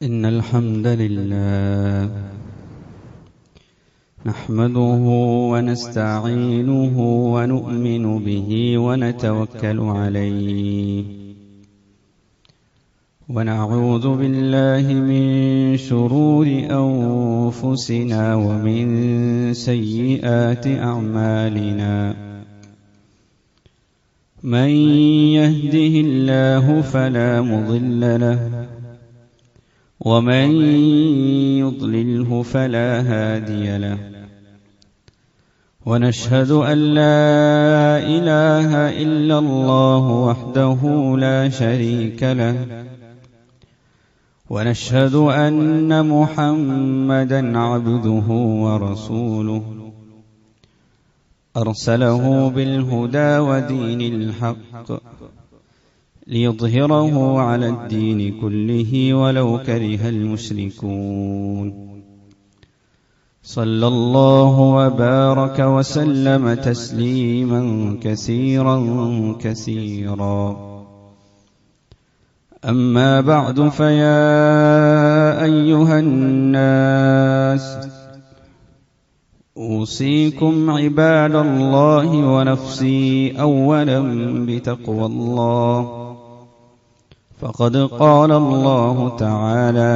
إن الحمد لله نحمده ونستعينه ونؤمن به ونتوكل عليه ونعوذ بالله من شرور أنفسنا ومن سيئات أعمالنا من يهده الله فلا مضل له ومن يضلله فلا هادي له ونشهد أن لا إله إلا الله وحده لا شريك له ونشهد أن محمدا عبده ورسوله أرسله بالهدى ودين الحق ليظهره على الدين كله ولو كره المشركون صلى الله وبارك وسلم تسليما كثيرا كثيرا أما بعد فيا أيها الناس أوصيكم عباد الله ونفسي أولا بتقوى الله فقد قال الله تعالى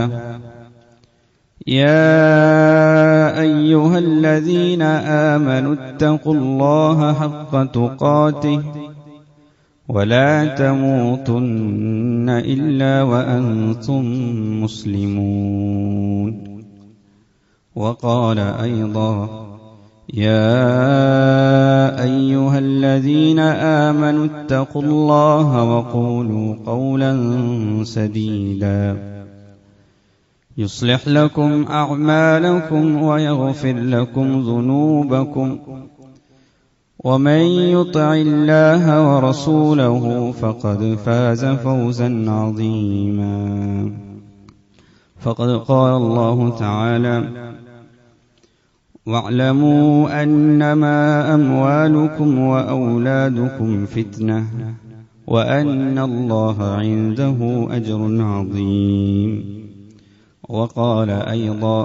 يا أيها الذين آمنوا اتقوا الله حق تقاته ولا تموتن إلا وأنتم مسلمون وقال أيضا يا أيها الذين آمنوا اتقوا الله وقولوا قولا سديدا يصلح لكم أعمالكم ويغفر لكم ذنوبكم ومن يطع الله ورسوله فقد فاز فوزا عظيما فقد قال الله تعالى واعلموا أنما أموالكم وأولادكم فتنة وأن الله عنده أجر عظيم وقال أيضا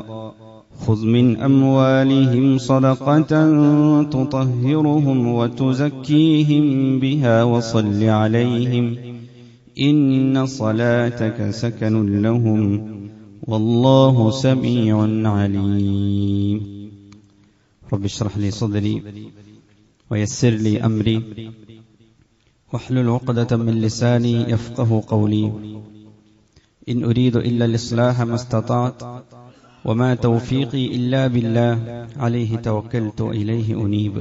خذ من أموالهم صدقة تطهرهم وتزكيهم بها وصل عليهم إن صلاتك سكن لهم والله سميع عليم رب اشرح لي صدري ويسر لي أمري واحلل عقدة من لساني يفقه قولي إن أريد إلا الإصلاح ما استطعت وما توفيقي إلا بالله عليه توكلت إليه أنيب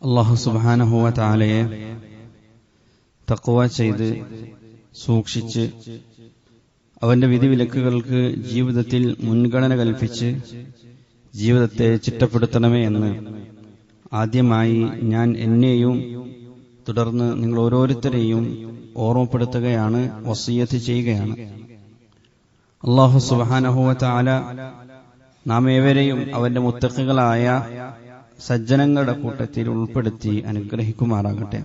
الله سبحانه وتعالى തഖ്വ ചെയ്ത് സൂക്ഷിച്ച് അവന്റെ വിധിവിലക്കുകൾക്ക് ജീവിതത്തിൽ മുൻഗണന കൽപ്പിച്ച് ജീവിതത്തെ ചിട്ടപ്പെടുത്തണമേ എന്ന് ആദ്യമായി ഞാൻ എന്നെയും തുടർന്ന് നിങ്ങൾ ഓരോരുത്തരെയും ഓർമ്മപ്പെടുത്തുകയാണ്, വസിയ്യത്ത് ചെയ്യുകയാണ്. അല്ലാഹു സുബ്ഹാനഹു വ തആല നാം ഏവരെയും അവന്റെ മുത്തഖികളായ സജ്ജനങ്ങളുടെ കൂട്ടത്തിൽ ഉൾപ്പെടുത്തി അനുഗ്രഹിക്കുമാറാകട്ടെ.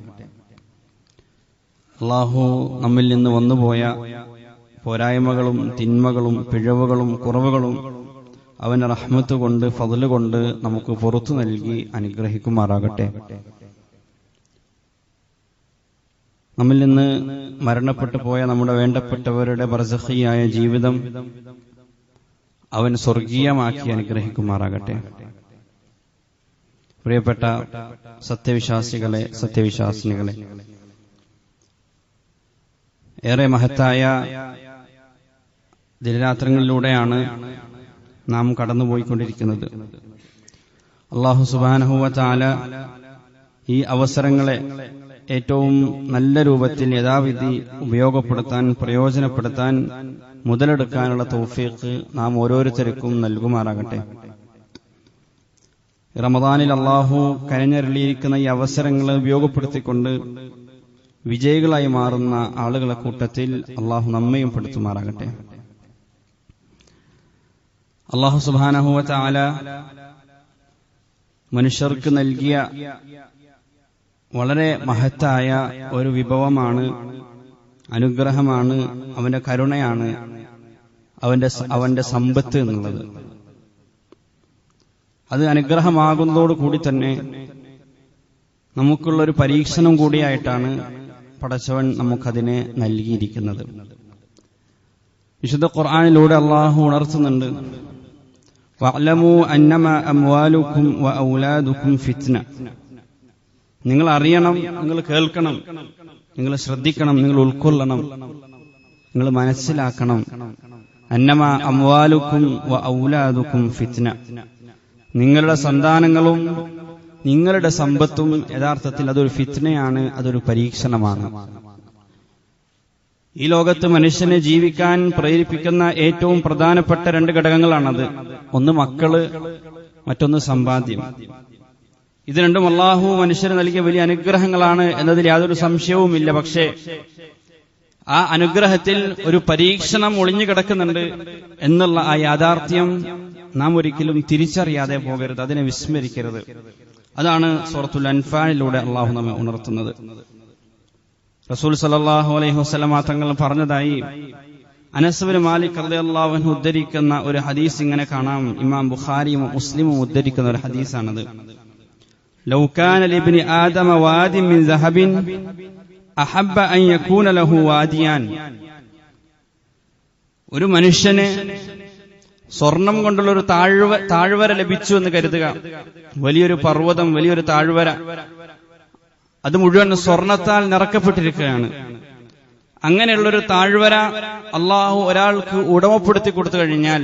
അല്ലാഹു നമ്മിൽ നിന്ന് വന്നുപോയ പോരായ്മകളും തിന്മകളും പിഴവുകളും കുറവുകളും അവന്റെ റഹ്മത്ത് കൊണ്ട് ഫദ്ല് കൊണ്ട് നമുക്ക് പുറത്തു നൽകി അനുഗ്രഹിക്കുമാറാകട്ടെ. നമ്മിൽ നിന്ന് മരണപ്പെട്ടു പോയ നമ്മുടെ വേണ്ടപ്പെട്ടവരുടെ ബർസഖിയായ ജീവിതം അവൻ സ്വർഗീയമാക്കി അനുഗ്രഹിക്കുമാറാകട്ടെ. പ്രിയപ്പെട്ട സത്യവിശ്വാസികളെ, സത്യവിശ്വാസിനികളെ, ഏറെ മഹത്തായ ദിനരാത്രങ്ങളിലൂടെയാണ് നാം കടന്നുപോയിക്കൊണ്ടിരിക്കുന്നത്. അല്ലാഹു സുബ്ഹാനഹു വ തആല ഈ അവസരങ്ങളെ ഏറ്റവും നല്ല രൂപത്തിൽ യഥാവിധി ഉപയോഗപ്പെടുത്താൻ, പ്രയോജനപ്പെടുത്താൻ, മുതലെടുക്കാനുള്ള തൗഫീഖ് നാം ഓരോരുത്തർക്കും നൽകുമാറാകട്ടെ. റമദാനിൽ അല്ലാഹു കനിഞ്ഞരുളിയിരിക്കുന്ന ഈ അവസരങ്ങളെ ഉപയോഗപ്പെടുത്തിക്കൊണ്ട് വിജയികളായി മാറുന്ന ആളുകളെ കൂട്ടത്തിൽ അല്ലാഹു നമ്മയും പെടുത്തുമാറാകട്ടെ. അല്ലാഹു സുബ്ഹാനഹു വ തആല മനുഷ്യർക്ക് നൽകിയ വളരെ മഹത്തായ ഒരു വിഭവമാണ് അനുഗ്രഹമാണ്, അവന്റെ കരുണയാണ്, അവന്റെ സമ്പത്ത് എന്നുള്ളത്. അത് അനുഗ്രഹമാകുന്നതോടുകൂടി തന്നെ നമുക്കുള്ളൊരു പരീക്ഷണം കൂടിയായിട്ടാണ് പടച്ചവൻ നമുക്കതിനെ നൽകിയിരിക്കുന്നത്. വിശുദ്ധ ഖുർആനിലൂടെ അള്ളാഹു ഉണർത്തുന്നുണ്ട്, വഅലമു അന്നമാ അംവാലുക്കും വഔലാദുക്കും ഫിത്ന. നിങ്ങൾ അറിയണം, നിങ്ങൾ കേൾക്കണം, നിങ്ങൾ ശ്രദ്ധിക്കണം, നിങ്ങൾ ഉൾക്കൊള്ളണം, നിങ്ങൾ മനസ്സിലാക്കണം. അന്നമാ അംവാലുക്കും വഔലാദുക്കും ഫിത്ന. നിങ്ങളുടെ സന്താനങ്ങളും നിങ്ങളുടെ സമ്പത്തും യഥാർത്ഥത്തിൽ അതൊരു ഫിത്നയാണ്, അതൊരു പരീക്ഷണമാണ്. ഈ ലോകത്ത് മനുഷ്യനെ ജീവിക്കാൻ പ്രേരിപ്പിക്കുന്ന ഏറ്റവും പ്രധാനപ്പെട്ട രണ്ട് ഘടകങ്ങളാണത്. ഒന്ന് മക്കള്, മറ്റൊന്ന് സമ്പാദ്യം. ഇത് രണ്ടും അല്ലാഹു മനുഷ്യന് നൽകിയ വലിയ അനുഗ്രഹങ്ങളാണ് എന്നതിൽ യാതൊരു സംശയവുമില്ല. പക്ഷേ ആ അനുഗ്രഹത്തിൽ ഒരു പരീക്ഷണം ഒളിഞ്ഞു കിടക്കുന്നുണ്ട് എന്നുള്ള ആ യാഥാർത്ഥ്യം നാം ഒരിക്കലും തിരിച്ചറിയാതെ പോകരുത്, അതിനെ വിസ്മരിക്കരുത്. അതാണ് സൂറത്തുൽ അൻഫാലിലൂടെ അള്ളാഹു നമ്മെ ഉണർത്തുന്നത്. റസൂൽ സല്ലല്ലാഹു അലൈഹി വസല്ലമ തങ്ങൾ പറഞ്ഞതായി അനസ് ബിൻ മാലിക് റളിയല്ലാഹു അൻഹു ഉദ്ധരിക്കുന്ന ഒരു ഹദീസ് ഇങ്ങനെ കാണാം. ഇമാം ബുഖാരിയും മുസ്ലിമും ഉദ്ധരിക്കുന്ന ഒരു ഹദീസാണത്. ലൗ കാന ലിബ്നി ആദമ വാദി മിൻ ദഹബിൻ അഹബ്ബ അൻ യകൂന ലഹു വാദിയാൻ. ഒരു മനുഷ്യന് സ്വർണം കൊണ്ടുള്ള ഒരു താഴ്വര ലഭിച്ചു എന്ന് കരുതുക. വലിയൊരു പർവ്വതം, വലിയൊരു താഴ്വര, അത് മുഴുവൻ സ്വർണത്താൽ നിറക്കപ്പെട്ടിരിക്കുകയാണ്. അങ്ങനെയുള്ളൊരു താഴ്വര അള്ളാഹു ഒരാൾക്ക് ഉടമപ്പെടുത്തി കൊടുത്തു കഴിഞ്ഞാൽ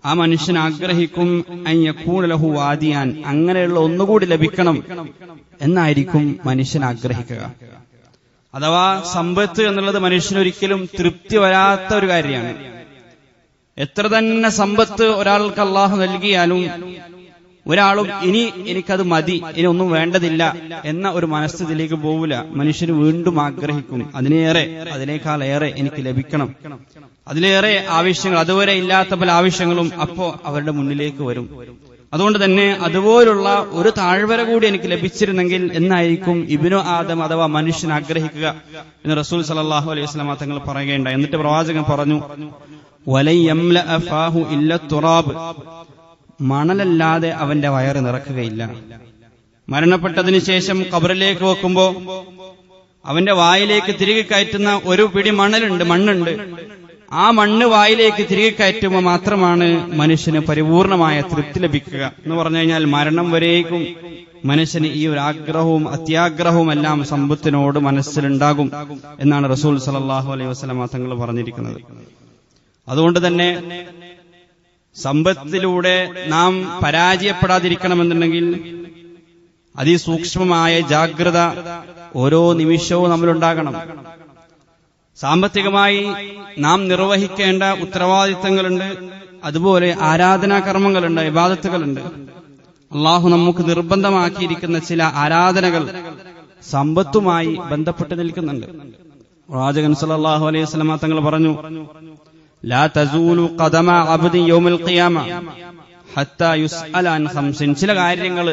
ആ മനുഷ്യൻ ആഗ്രഹിക്കും അൻ യകൂന ലഹു വാദിയാൻ, അങ്ങനെയുള്ള ഒന്നുകൂടി ലഭിക്കണം എന്നായിരിക്കും മനുഷ്യൻ ആഗ്രഹിക്കുക. അഥവാ സമ്പത്ത് എന്നുള്ളത് മനുഷ്യനൊരിക്കലും തൃപ്തി വരാത്ത ഒരു കാര്യമാണ്. എത്ര തന്നെ സമ്പത്ത് ഒരാൾക്ക് അള്ളാഹു നൽകിയാലും ഒരാളും ഇനി എനിക്കത് മതി, ഇനി ഒന്നും വേണ്ടതില്ല എന്ന ഒരു മനസ്ഥിതിയിലേക്ക് പോവില്ല. മനുഷ്യന് വീണ്ടും ആഗ്രഹിക്കും, അതിനേക്കാളേറെ എനിക്ക് ലഭിക്കണം, അതിലേറെ ആവശ്യങ്ങൾ, അതുവരെ ഇല്ലാത്ത പല ആവശ്യങ്ങളും അപ്പോ അവരുടെ മുന്നിലേക്ക് വരും. അതുകൊണ്ട് തന്നെ അതുപോലുള്ള ഒരു താഴ്വര കൂടി എനിക്ക് ലഭിച്ചിരുന്നെങ്കിൽ എന്നായിരിക്കും ഇബ്നു ആദം അഥവാ മനുഷ്യൻ ആഗ്രഹിക്കുക എന്ന് റസൂൽ സല്ലല്ലാഹു അലൈഹി വസല്ലം തങ്ങൾ പറയുകയുണ്ടായി. എന്നിട്ട് പ്രവാചകൻ പറഞ്ഞു, വലൻ യംലഅ ഫാഹു ഇല്ല തുറാബ്. മണലല്ലാതെ അവന്റെ വയറ് നിറക്കുകയില്ല. മരണപ്പെട്ടതിനു ശേഷം ഖബറിലേക്ക് വെക്കുമ്പോ അവന്റെ വായിലേക്ക് തിരികെ കയറ്റുന്ന ഒരു പിടി മണ്ണുണ്ട്. ആ മണ്ണ് വായിലേക്ക് തിരികെ കയറ്റുമ്പോൾ മാത്രമാണ് മനുഷ്യന് പരിപൂർണമായ തൃപ്തി ലഭിക്കുക. എന്ന് പറഞ്ഞു കഴിഞ്ഞാൽ മരണം വരേക്കും മനുഷ്യന് ഈ ഒരു ആഗ്രഹവും അത്യാഗ്രഹവും എല്ലാം സമ്പത്തിനോട് മനസ്സിലുണ്ടാകും എന്നാണ് റസൂൽ സല്ലല്ലാഹു അലൈഹി വസല്ലം തങ്ങൾ പറഞ്ഞിരിക്കുന്നത്. അതുകൊണ്ട് തന്നെ സമ്പത്തിലൂടെ നാം പരാജയപ്പെടാതിരിക്കണമെന്നുണ്ടെങ്കിൽ അതിസൂക്ഷ്മമായ ജാഗ്രത ഓരോ നിമിഷവും നമ്മളുണ്ടാകണം. സാമ്പത്തികമായി നാം നിർവഹിക്കേണ്ട ഉത്തരവാദിത്തങ്ങളുണ്ട്, അതുപോലെ ആരാധനാ കർമ്മങ്ങളുണ്ട്, ഇബാദത്തുകളുണ്ട്. അള്ളാഹു നമുക്ക് നിർബന്ധമാക്കിയിരിക്കുന്ന ചില ആരാധനകൾ സമ്പത്തുമായി ബന്ധപ്പെട്ട് നിൽക്കുന്നുണ്ട്. പ്രവാചകൻ സല്ലല്ലാഹു അലൈഹി വസല്ലം തങ്ങൾ പറഞ്ഞു, ലാ തസൂലു ഖദമ അബ്ദി യൗമൽ ഖിയാമ ഹത്താ യുസ്അല അൻ ഖംസിൻ. ചില കാര്യങ്ങൾ,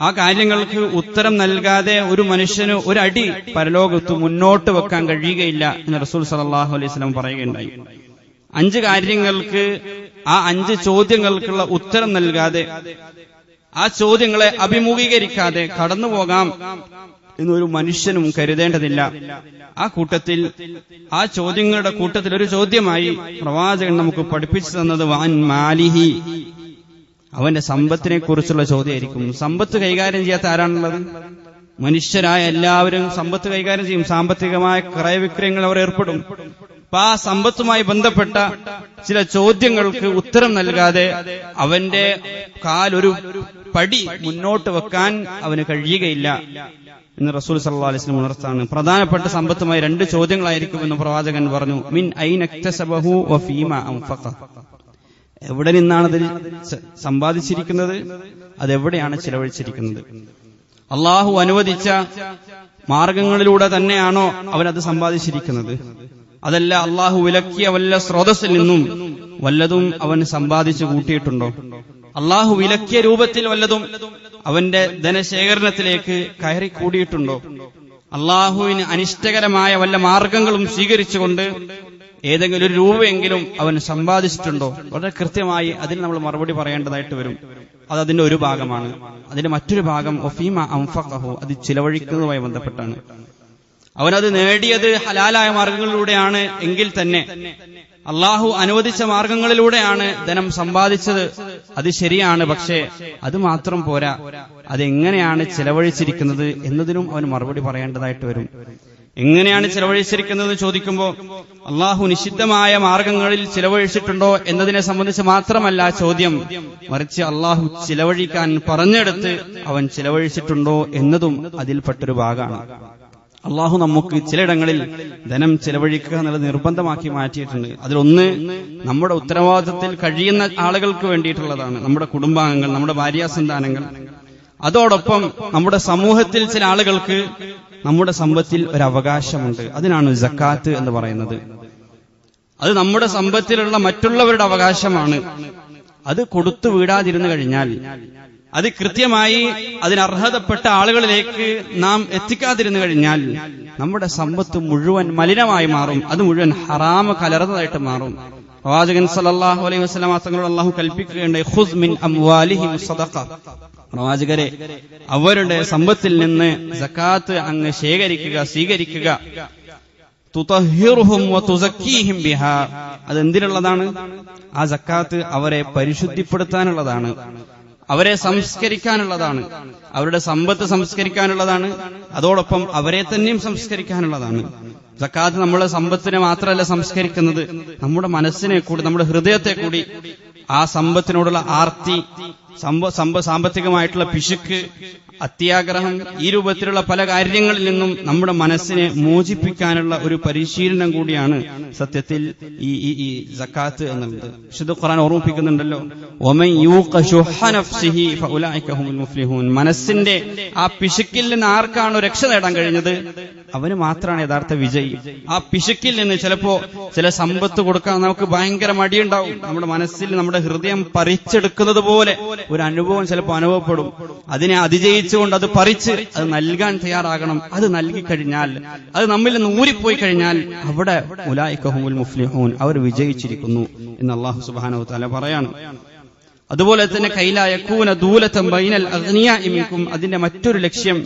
ആ കാര്യങ്ങൾക്ക് ഉത്തരം നൽകാതെ ഒരു മനുഷ്യന് ഒരടി പരലോകത്ത് മുന്നോട്ട് വെക്കാൻ കഴിയുകയില്ല എന്ന് റസൂൽ സല്ലല്ലാഹു അലൈഹി വസല്ലം പറയുകയുണ്ടായി. 5 കാര്യങ്ങൾക്ക്, ആ 5 ചോദ്യങ്ങൾക്കുള്ള ഉത്തരം നൽകാതെ, ആ ചോദ്യങ്ങളെ അഭിമുഖീകരിക്കാതെ കടന്നുപോകാം എന്നൊരു മനുഷ്യനും കരുതേണ്ടതില്ല. ആ കൂട്ടത്തിൽ, ആ ചോദ്യങ്ങളുടെ കൂട്ടത്തിൽ ഒരു ചോദ്യമായി പ്രവാചകൻ നമുക്ക് പഠിപ്പിച്ചു തന്നത് വഅൻ മാലിഹി, അവന്റെ സമ്പത്തിനെ കുറിച്ചുള്ള ചോദ്യമായിരിക്കും. സമ്പത്ത് കൈകാര്യം ചെയ്യാത്ത ആരാണുള്ളത്? മനുഷ്യരായ എല്ലാവരും സമ്പത്ത് കൈകാര്യം ചെയ്യും. സാമ്പത്തികമായ ക്രയവിക്രയങ്ങൾ അവർ ഏർപ്പെടും. അപ്പൊ ആ സമ്പത്തുമായി ബന്ധപ്പെട്ട ചില ചോദ്യങ്ങൾക്ക് ഉത്തരം നൽകാതെ അവന്റെ കാലൊരു പടി മുന്നോട്ട് വെക്കാൻ അവന് കഴിയുകയില്ല എന്ന് റസൂൽ സല്ലല്ലാഹു അലൈഹി വസല്ലം ഉണർത്താണ്. പ്രധാനപ്പെട്ട സമ്പത്തുമായി 2 ചോദ്യങ്ങളായിരിക്കുമെന്ന് പ്രവാചകൻ പറഞ്ഞു. മിൻ ഐന ഇക്തസബഹു വഫീമ അൻഫഖ. എവിടെ നിന്നാണത് സമ്പാദിച്ചിരിക്കുന്നത്, അതെവിടെയാണ് ചിലവഴിച്ചിരിക്കുന്നത്? അള്ളാഹു അനുവദിച്ച മാർഗങ്ങളിലൂടെ തന്നെയാണോ അവനത് സമ്പാദിച്ചിരിക്കുന്നത്? അതല്ല അള്ളാഹു വിലക്കിയ വല്ല സ്രോതസ്സിൽ നിന്നും വല്ലതും അവൻ സമ്പാദിച്ചു കൂട്ടിയിട്ടുണ്ടോ? അള്ളാഹു വിലക്കിയ രൂപത്തിൽ വല്ലതും അവന്റെ ധനശേഖരണത്തിലേക്ക് കയറി കൂടിയിട്ടുണ്ടോ? അള്ളാഹുവിന് അനിഷ്ടകരമായ വല്ല മാർഗങ്ങളും സ്വീകരിച്ചുകൊണ്ട് ഏതെങ്കിലും ഒരു രൂപയെങ്കിലും അവൻ സമ്പാദിച്ചിട്ടുണ്ടോ? വളരെ കൃത്യമായി അതിന് നമ്മൾ മറുപടി പറയേണ്ടതായിട്ട് വരും. അത് അതിന്റെ ഒരു ഭാഗമാണ്. അതിന്റെ മറ്റൊരു ഭാഗം ഒഫീമ അംഫഖഹു, അത് ചിലവഴിക്കുന്നതുമായി ബന്ധപ്പെട്ടാണ്. അവനത് നേടിയത് ഹലാലായ മാർഗങ്ങളിലൂടെയാണ് എങ്കിൽ തന്നെ, അള്ളാഹു അനുവദിച്ച മാർഗങ്ങളിലൂടെയാണ് ധനം സമ്പാദിച്ചത്, അത് ശരിയാണ്. പക്ഷേ അത് മാത്രം പോരാ, അതെങ്ങനെയാണ് ചിലവഴിച്ചിരിക്കുന്നത് എന്നതിനും അവന് മറുപടി പറയേണ്ടതായിട്ട് വരും. എങ്ങനെയാണ് ചിലവഴിച്ചിരിക്കുന്നത് ചോദിക്കുമ്പോൾ അള്ളാഹു നിഷിദ്ധമായ മാർഗങ്ങളിൽ ചിലവഴിച്ചിട്ടുണ്ടോ എന്നതിനെ സംബന്ധിച്ച് മാത്രമല്ല ചോദ്യം, മറിച്ച് അള്ളാഹു ചിലവഴിക്കാൻ പറഞ്ഞെടുത്ത് അവൻ ചിലവഴിച്ചിട്ടുണ്ടോ എന്നതും അതിൽപ്പെട്ടൊരു ഭാഗമാണ്. അള്ളാഹു നമുക്ക് ചിലയിടങ്ങളിൽ ധനം ചിലവഴിക്കുക എന്നുള്ളത് നിർബന്ധമാക്കി മാറ്റിയിട്ടുണ്ട്. അതിലൊന്ന് നമ്മുടെ ഉത്തരവാദിത്തത്തിൽ കഴിയുന്ന ആളുകൾക്ക് വേണ്ടിയിട്ടുള്ളതാണ്, നമ്മുടെ കുടുംബാംഗങ്ങൾ, നമ്മുടെ ഭാര്യാസന്താനങ്ങൾ. അതോടൊപ്പം നമ്മുടെ സമൂഹത്തിൽ ചില ആളുകൾക്ക് നമ്മുടെ സമ്പത്തിൽ ഒരു അവകാശമുണ്ട്. അതിനാണ് സക്കാത്ത് എന്ന് പറയുന്നത്. അത് നമ്മുടെ സമ്പത്തിലുള്ള മറ്റുള്ളവരുടെ അവകാശമാണ്. അത് കൊടുത്തു വീടാതിരുന്നു കഴിഞ്ഞാൽ, അത് കൃത്യമായി അതിനർഹതപ്പെട്ട ആളുകളിലേക്ക് നാം എത്തിക്കാതിരുന്നു കഴിഞ്ഞാൽ നമ്മുടെ സമ്പത്ത് മുഴുവൻ മലിനമായി മാറും. അത് മുഴുവൻ ഹറാമ് കലർന്നതായിട്ട് മാറും. പ്രവാചകൻ സല്ലല്ലാഹു അലൈഹി വസല്ലം തങ്ങളോട് അല്ലാഹു കൽപ്പിക്കുകയുണ്ടായി, ഖുസ് മിൻ അംവാലിഹിം സദഖ. പ്രവാചകരെ, അവരുടെ സമ്പത്തിൽ നിന്ന് സക്കാത്ത് അങ്ങ് ശേഖരിക്കുക, സ്വീകരിക്കുക. തുതഹിറുഹും വതുസക്കീഹിം ബിഹാ. അതെന്തിനുള്ളതാണ്? ആ സക്കാത്ത് അവരെ പരിശുദ്ധിപ്പെടുത്താനുള്ളതാണ്, അവരെ സംസ്കരിക്കാനുള്ളതാണ്, അവരുടെ സമ്പത്ത് സംസ്കരിക്കാനുള്ളതാണ്, അതോടൊപ്പം അവരെ തന്നെയും സംസ്കരിക്കാനുള്ളതാണ്. സക്കാത്ത് നമ്മുടെ സമ്പത്തിനെ മാത്രമല്ല സംസ്കരിക്കുന്നത്, നമ്മുടെ മനസ്സിനെ കൂടി, നമ്മുടെ ഹൃദയത്തെ കൂടി, ആ സമ്പത്തിനോടുള്ള ആർത്തി, സാമ്പത്തികമായിട്ടുള്ള പിശുക്ക്, അത്യാഗ്രഹം, ഈ രൂപത്തിലുള്ള പല കാര്യങ്ങളിൽ നിന്നും നമ്മുടെ മനസ്സിനെ മോചിപ്പിക്കാനുള്ള ഒരു പരിശീലനം കൂടിയാണ് സത്യത്തിൽ ഈ സക്കാത്ത് എന്നുള്ളത്. വിശുദ്ധ ഖുർആൻ ഓർമ്മിപ്പിക്കുന്നുണ്ടല്ലോ, വമൻ യൂഖ ശുഹ നഫ്സിഹി ഫഉലൈക ഹുമുൽ മുഫ്ലിഹൂൻ. മനസ്സിന്റെ ആ പിശുക്കിൽ നിന്ന് ആർക്കാണോ രക്ഷ നേടാൻ കഴിഞ്ഞത് അവന് മാത്രമാണ് യഥാർത്ഥ വിജയി. ആ പിശുക്കിൽ നിന്ന് ചിലപ്പോ ചില സമ്പത്ത് കൊടുക്കാൻ നമുക്ക് ഭയങ്കര മടിയുണ്ടാവും. നമ്മുടെ മനസ്സിൽ നമ്മുടെ ഹൃദയം പറിച്ചെടുക്കുന്നത് പോലെ ഒരു അനുഭവം ചിലപ്പോൾ അനുഭവപ്പെടും. അതിനെ അതിജയിച്ചുകൊണ്ട് അത് പറിച്ച് അത് നൽകാൻ തയ്യാറാകണം. അത് നൽകിക്കഴിഞ്ഞാൽ, അത് നമ്മിൽ നിന്ന് ഊരിപ്പോയി കഴിഞ്ഞാൽ അവിടെ ഉലൈക ഹുമുൽ മുഫ്ലിഹൂൻ, അവർ വിജയിച്ചിരിക്കുന്നു എന്ന് അല്ലാഹു സുബ്ഹാനഹു വ തആല പറയാണ്. അതുപോലെ തന്നെ കൈലാ യകൂന ദൂലതൻ ബൈനൽ അഗ്നിയാഇ മിൻകും, അതിന്റെ മറ്റൊരു ലക്ഷ്യം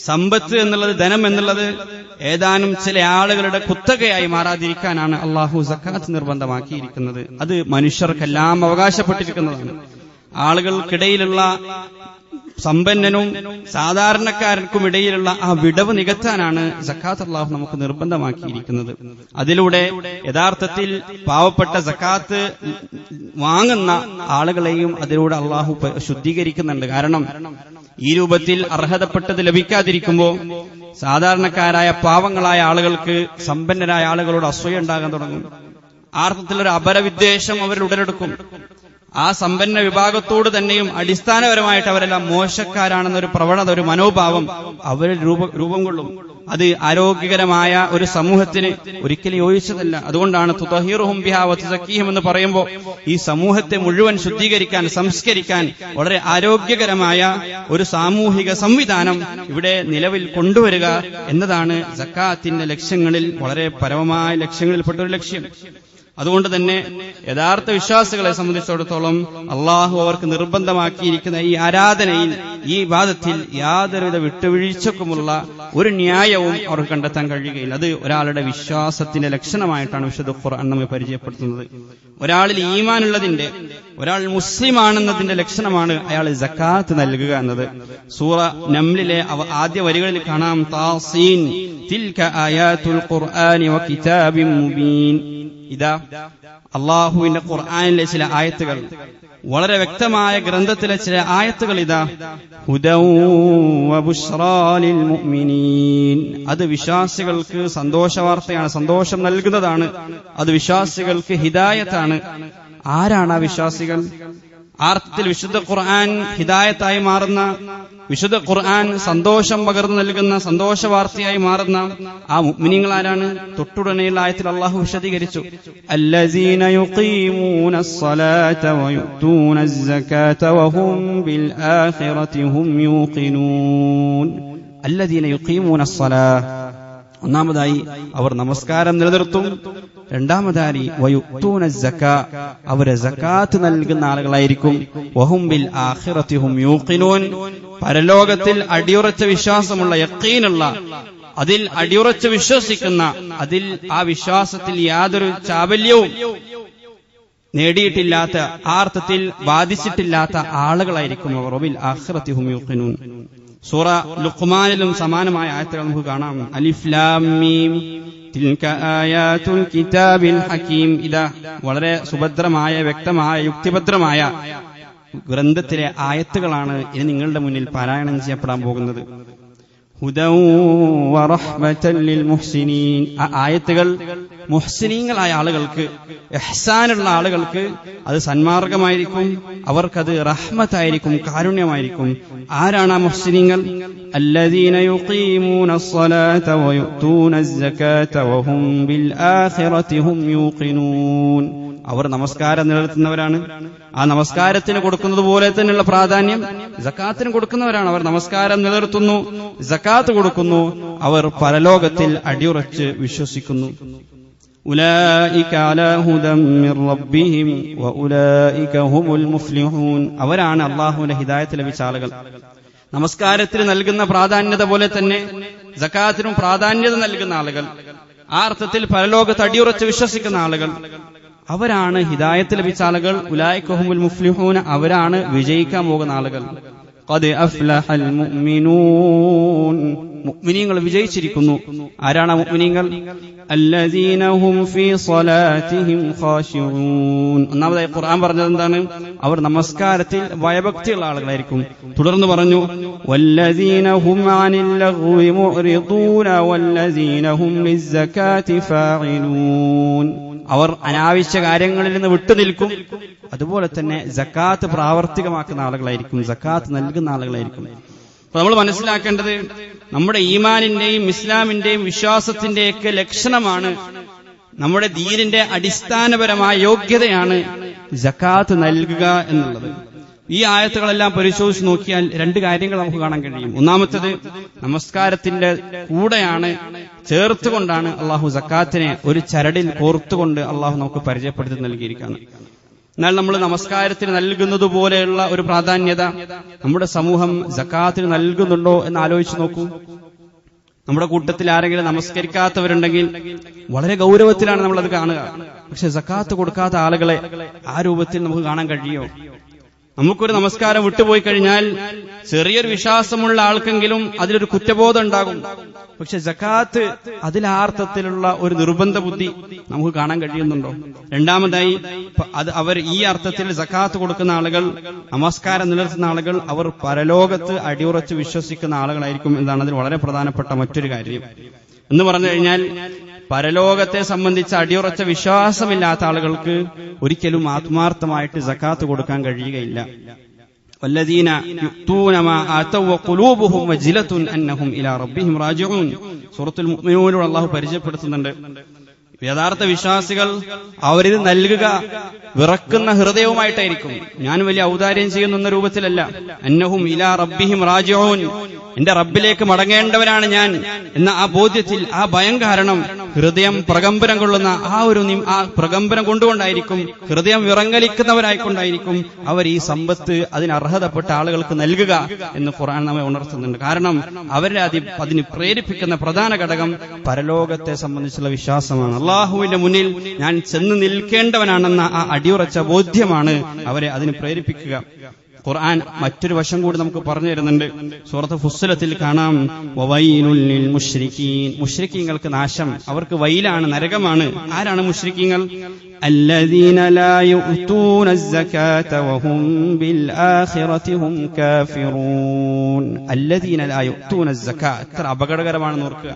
സമ്പത്ത് എന്നുള്ളത്, ധനം എന്നുള്ളത് ഏതാനും ചില ആളുകളുടെ കുത്തകയായി മാറാതിരിക്കാനാണ് അള്ളാഹു സക്കാത്ത് നിർബന്ധമാക്കിയിരിക്കുന്നത്. അത് മനുഷ്യർക്കെല്ലാം അവകാശപ്പെട്ടിരിക്കുന്നതാണ്. ആളുകൾക്കിടയിലുള്ള സമ്പന്നനും സാധാരണക്കാർക്കും ഇടയിലുള്ള ആ വിടവ് നികത്താനാണ് സക്കാത്ത് അള്ളാഹു നമുക്ക് നിർബന്ധമാക്കിയിരിക്കുന്നത്. അതിലൂടെ യഥാർത്ഥത്തിൽ പാവപ്പെട്ട സക്കാത്ത് വാങ്ങുന്ന ആളുകളെയും അതിലൂടെ അള്ളാഹു ശുദ്ധീകരിക്കുന്നുണ്ട്. കാരണം ഈ രൂപത്തിൽ അർഹതപ്പെട്ടത് ലഭിക്കാതിരിക്കുമ്പോൾ സാധാരണക്കാരായ പാവങ്ങളായ ആളുകൾക്ക് സമ്പന്നരായ ആളുകളോട് അസൂയ ഉണ്ടാകാൻ തുടങ്ങും. ആർത്ഥത്തിലൊരു അപരവിദ്വേഷം അവരിൽ ഉടലെടുക്കും. ആ സമ്പന്ന വിഭാഗത്തോട് തന്നെയും അടിസ്ഥാനപരമായിട്ട് അവരെല്ലാം മോശക്കാരാണെന്നൊരു പ്രവണത, ഒരു മനോഭാവം അവരിൽ രൂപം കൊള്ളും. അത് ആരോഗ്യകരമായ ഒരു സമൂഹത്തിന് ഒരിക്കലും യോജിച്ചതല്ല. അതുകൊണ്ടാണ് തുതഹിറുഹും ബിഹാ വതുസക്കീഹിം എന്ന് പറയുമ്പോൾ ഈ സമൂഹത്തെ മുഴുവൻ ശുദ്ധീകരിക്കാൻ, സംസ്കരിക്കാൻ വളരെ ആരോഗ്യകരമായ ഒരു സാമൂഹിക സംവിധാനം ഇവിടെ നിലവിൽ കൊണ്ടുവരിക എന്നതാണ് സക്കാത്തിന്റെ ലക്ഷ്യങ്ങളിൽ, വളരെ പരമമായ ലക്ഷ്യങ്ങളിൽപ്പെട്ട ഒരു ലക്ഷ്യം. അതുകൊണ്ട് തന്നെ യഥാർത്ഥ വിശ്വാസികളെ സംബന്ധിച്ചിടത്തോളം അള്ളാഹു അവർക്ക് നിർബന്ധമാക്കിയിരിക്കുന്ന ഈ ആരാധനയിൽ, ഈ ഇബാദത്തിൽ യാതൊരുവിധ വിട്ടുവീഴ്ചക്കുമുള്ള ഒരു ന്യായവും അവർക്ക് കണ്ടെത്താൻ കഴിയുകയില്ല. അത് ഒരാളുടെ വിശ്വാസത്തിന്റെ ലക്ഷണമായിട്ടാണ് വിശുദ്ധ ഖുർആൻ നമ്മെ പരിചയപ്പെടുത്തുന്നത്. ഒരാളിൽ ഈമാനുള്ളതിന്റെ, ഒരാൾ മുസ്ലിമാണെന്നതിന്റെ ലക്ഷണമാണ് അയാൾ സക്കാത്ത് നൽകുക എന്നത്. സൂറ നംലിലെ ആദ്യ വരികളിൽ കാണാം, താസീൻ തിൽക ആയാതുൽ ഖുർആനി വകിതാബിൻ മുബീൻ. ഇതാ അള്ളാഹുവിന്റെ ഖുർആനിലെ ചില ആയത്തുകൾ, വളരെ വ്യക്തമായ ഗ്രന്ഥത്തിലെ ചില ആയത്തുകൾ. ഇതാ ഹുദൗ വബുശ്റാ ലിൽ മുഅ്മിനീൻ. അത് വിശ്വാസികൾക്ക് സന്തോഷവാർത്തയാണ്, സന്തോഷം നൽകുന്നതാണ്. അത് വിശ്വാസികൾക്ക് ഹിദായത്താണ്. ആരാണ് ആ വിശ്വാസികൾ? അർത്ഥത്തിൽ വിശുദ്ധ ഖുർആൻ ഹിദായത്തായി മാറുന്ന, വിശുദ്ധ ഖുർആൻ സന്തോഷം പകർന്നു നൽകുന്ന, സന്തോഷവാർത്തയായി മാറുന്ന ആ മുഅ്മിനീങ്ങൾ ആരാണ്? തൊട്ടുടനെയുള്ള ആയത്തിൽ അല്ലാഹു വിശദീകരിച്ചു, അല്ലസീന യുഖീമൂനസ് സ്വലാത വയുതൂനസ് സകാത വഹും ബിൽ ആഖിറതി ഹും യൂഖിനൂൻ. അല്ലദീന യുഖീമൂനസ്സലാഹ്, ഒന്നാമതായി അവർ നമസ്കാരം നിലനിർത്തും. രണ്ടാമതായി വയുത്തൂന സക്കാ, അവരെ സക്കാത്ത് നൽകുന്ന ആളുകളായിരിക്കും. വഹും ബിൽ ആഖിറതി ഹും യൂഖിനൂൻ, പരലോകത്തിൽ അടിയുറച്ച വിശ്വാസമുള്ള, യഖീനുള്ള, അതിൽ അടിയുറച്ച് വിശ്വസിക്കുന്ന, അതിൽ ആ വിശ്വാസത്തിൽ യാതൊരു ചാബല്യവും നേടിയിട്ടില്ലാത്ത, ആ അർത്ഥത്തിൽ ബാധിച്ചിട്ടില്ലാത്ത ആളുകളായിരിക്കും അവർ. വബിൽ ആഖിറതി ഹും യൂഖിനൂൻ. സൂറ ലുഖ്മാനിലും സമാനമായ ആയത്തുകൾ നമുക്ക് കാണാം. അലിഫ് ലാം മീം തിൽക ആയാതുൽ കിതാബിൽ ഹകീം. ഇതാ വളരെ സുഭദ്രമായ, വ്യക്തമായ, യുക്തിഭദ്രമായ ഗ്രന്ഥത്തിലെ ആയത്തുകളാണ് ഇനി നിങ്ങളുടെ മുന്നിൽ പാരായണം ചെയ്യപ്പെടാൻ പോകുന്നത്. ഹുദൻ വറഹ്മതൻ ലിൽ മുഹ്സിനീൻ. ആ ആയത്തുകൾ മുഹ്സിനീങ്ങളായ ആളുകൾക്ക്, ഇഹ്സാനുള്ള ആളുകൾക്ക് അത് സന്മാർഗമായിരിക്കും, അവർക്കത് റഹ്മത്തായിരിക്കും, കാരുണ്യമായിരിക്കും. ആരാണ് ആ മുഹ്സിനീങ്ങൾ? അല്ലദീന യുഖീമൂനസ്സലാത വയുത്തൂനസ്സകാത വഹും ബിൽ ആഖിറതി ഹും യൂഖിനൂൻ. അവർ നമസ്കാരം നിലനിർത്തുന്നവരാണ്. ആ നമസ്കാരത്തിന് കൊടുക്കുന്നത് പോലെ തന്നെയുള്ള പ്രാധാന്യം സക്കാത്തിന് കൊടുക്കുന്നവരാണ്. അവർ നമസ്കാരം നിലനിർത്തുന്നു, സക്കാത്ത് കൊടുക്കുന്നു, അവർ പരലോകത്തിൽ അടിയുറച്ച് വിശ്വസിക്കുന്നു. ഉലൈക അലാ ഹുദൻ മിർ റബ്ബിഹിം വഉലൈക ഹുമുൽ മുഫ്ലിഹൂൻ. അവരാണ് അല്ലാഹുവിന്റെ ഹിദായത്ത് ലഭിച്ച ആളുകൾ. നമസ്കാരത്തിന് നൽകുന്ന പ്രാധാന്യത പോലെ തന്നെ സക്കാത്തിനും പ്രാധാന്യത നൽകുന്ന ആളുകൾ, ആ അർത്ഥത്തിൽ പരലോകത്ത് അടിയുറച്ച് വിശ്വസിക്കുന്ന ആളുകൾ, അവരാണ് ഹിദായത്ത് ലഭിച്ച ആളുകൾ. ഉലൈക ഹുമുൽ മുഫ്ലിഹൂൻ, അവരാണ് വിജയിക്കാൻ പോകുന്ന ആളുകൾ. ഖദ് അഫ്ലഹൽ മുഅ്മിനൂൻ, മുഅ്മിനീങ്ങൾ വിജയിച്ചിരിക്കുന്നു. ആരാണ് മുഅ്മിനീങ്ങൾ? അല്ലദീന ഹും ഫീ സ്വലാത്തിഹിം ഖാശിഊൻ. ഒന്നാമതായി ഖുർആൻ പറഞ്ഞത് എന്താണ്? അവർ നമസ്കാരത്തിൽ ഭയഭക്തിയുള്ള ആളുകളായിരിക്കും. തുടർന്ന് പറഞ്ഞു വല്ലദീന ഹും അനിൽ ലഗ്വി മുഅ്രിദൂന വല്ലദീന ഹും ലിസ്സകാത്തി ഫാഇലൂൻ. അവർ അനാവശ്യ കാര്യങ്ങളിൽ നിന്ന് വിട്ടുനിൽക്കും. അതുപോലെ തന്നെ സക്കാത്ത് പ്രാവർത്തികമാക്കുന്ന ആളുകളായിരിക്കും, സക്കാത്ത് നൽകുന്ന ആളുകളായിരിക്കും. അപ്പൊ നമ്മൾ മനസ്സിലാക്കേണ്ടത് നമ്മുടെ ഈമാനിന്റെയും ഇസ്ലാമിന്റെയും വിശ്വാസത്തിന്റെയൊക്കെ ലക്ഷണമാണ്, നമ്മുടെ ദീനിന്റെ അടിസ്ഥാനപരമായ യോഗ്യതയാണ് സക്കാത്ത് നൽകുക എന്നുള്ളത്. ഈ ആയത്തുകളെല്ലാം പരിശോധിച്ച് നോക്കിയാൽ രണ്ട് കാര്യങ്ങൾ നമുക്ക് കാണാൻ കഴിയും. ഒന്നാമത്തേത്, നമസ്കാരത്തിന്റെ കൂടെയാണ്, ചേർത്തുകൊണ്ടാണ് അള്ളാഹു സക്കാത്തിനെ ഒരു ചരടിൽ കോർത്തുകൊണ്ട് അള്ളാഹു നമുക്ക് പരിചയപ്പെടുത്തി നൽകിയിരിക്കുകയാണ്. എന്നാൽ നമ്മൾ നമസ്കാരത്തിന് നൽകുന്നത് പോലെയുള്ള ഒരു പ്രാധാന്യത നമ്മുടെ സമൂഹം സക്കാത്തിന് നൽകുന്നുണ്ടോ എന്ന് ആലോചിച്ച് നോക്കൂ. നമ്മുടെ കൂട്ടത്തിൽ ആരെങ്കിലും നമസ്കരിക്കാത്തവരുണ്ടെങ്കിൽ വളരെ ഗൗരവത്തിലാണ് നമ്മളത് കാണുക. പക്ഷെ സക്കാത്ത് കൊടുക്കാത്ത ആളുകളെ ആ രൂപത്തിൽ നമുക്ക് കാണാൻ കഴിയോ? നമുക്കൊരു നമസ്കാരം വിട്ടുപോയി കഴിഞ്ഞാൽ ചെറിയൊരു വിശ്വാസമുള്ള ആൾക്കെങ്കിലും അതിലൊരു കുറ്റബോധം ഉണ്ടാകും. പക്ഷെ സക്കാത്ത് അതിലാർത്ഥത്തിലുള്ള ഒരു നിർബന്ധ ബുദ്ധി നമുക്ക് കാണാൻ കഴിയുന്നുണ്ടോ? രണ്ടാമതായി, അവർ ഈ അർത്ഥത്തിൽ സക്കാത്ത് കൊടുക്കുന്ന ആളുകൾ, നമസ്കാരം നിലനിർത്തുന്ന ആളുകൾ, അവർ പരലോകത്ത് അടിയുറച്ച് വിശ്വസിക്കുന്ന ആളുകളായിരിക്കും എന്നതാണ് അതിൽ വളരെ പ്രധാനപ്പെട്ട മറ്റൊരു കാര്യം. എന്ന് പറഞ്ഞു കഴിഞ്ഞാൽ പരലോകത്തെ സംബന്ധിച്ച് അടിയുറച്ച വിശ്വാസമില്ലാത്ത ആളുകൾക്ക് ഒരിക്കലും ആത്മാർത്ഥമായിട്ട് സക്കാത്ത് കൊടുക്കാൻ കഴിയുകയില്ല. വല്ലദീന യുഅ്തൂന മാ ആതൗ വഖുലൂബുഹും വജിലത്തുൻ അന്നഹും ഇലാ റബ്ബിഹിം റാജിഊൻ. സൂറത്തുൽ മുഅ്മിനൂനിൽ അല്ലാഹു പരിചയപ്പെടുത്തുന്നുണ്ട്, യഥാർത്ഥ വിശ്വാസികൾ അവരിത് നൽകുക വിറക്കുന്ന ഹൃദയവുമായിട്ടായിരിക്കും. ഞാൻ വലിയ ഔദാര്യം ചെയ്യുന്ന രൂപത്തിലല്ല. അന്നഹും ഇലാ റബ്ബിഹിം റാജിഊൻ, എന്റെ റബ്ബിലേക്ക് മടങ്ങേണ്ടവനാണ് ഞാൻ എന്ന ആ ബോധ്യത്തിൽ, ആ ഭയം കാരണം ഹൃദയം പ്രകമ്പനം കൊള്ളുന്ന ആ പ്രകമ്പനം കൊണ്ടുകൊണ്ടായിരിക്കും, ഹൃദയം വിറങ്ങലിക്കുന്നവരായിക്കൊണ്ടായിരിക്കും അവർ ഈ സമ്പത്ത് അതിനർഹതപ്പെട്ട ആളുകൾക്ക് നൽകുക എന്ന് ഖുർആൻ നമ്മെ ഉണർത്തുന്നുണ്ട്. കാരണം അവരെ അതിന് പ്രേരിപ്പിക്കുന്ന പ്രധാന ഘടകം പരലോകത്തെ സംബന്ധിച്ചുള്ള വിശ്വാസമാണ്. അള്ളാഹുവിന്റെ മുന്നിൽ ഞാൻ ചെന്ന് നിൽക്കേണ്ടവനാണെന്ന ആ അടിയുറച്ച ബോധ്യമാണ് അവരെ അതിന് പ്രേരിപ്പിക്കുക. ഖുർആൻ മറ്റൊരു വശം കൂടി നമുക്ക് പറഞ്ഞു തരുന്നുണ്ട്. സൂറത്ത് ഫുസ്സിലത്തിൽ കാണാം, വവൈലുൽ ലിൽ മുശ്രിക്കീൻ, മുശ്രിക്കീങ്ങൾക്ക് നാശം, അവർക്ക് വൈലാണ്, നരകമാണ്. ആരാണ് മുശ്രിക്കീങ്ങൾ? അല്ലദീന ലാ യുഅ്തൂനസ് സകാത വഹും ബിൽ ആഖിറതി ഹും കാഫിറൂൻ. അല്ലദീന ലാ യുഅ്തൂനസ് സകാത, എത്ര അപകടകരമാണെന്ന് ഓർക്കുക.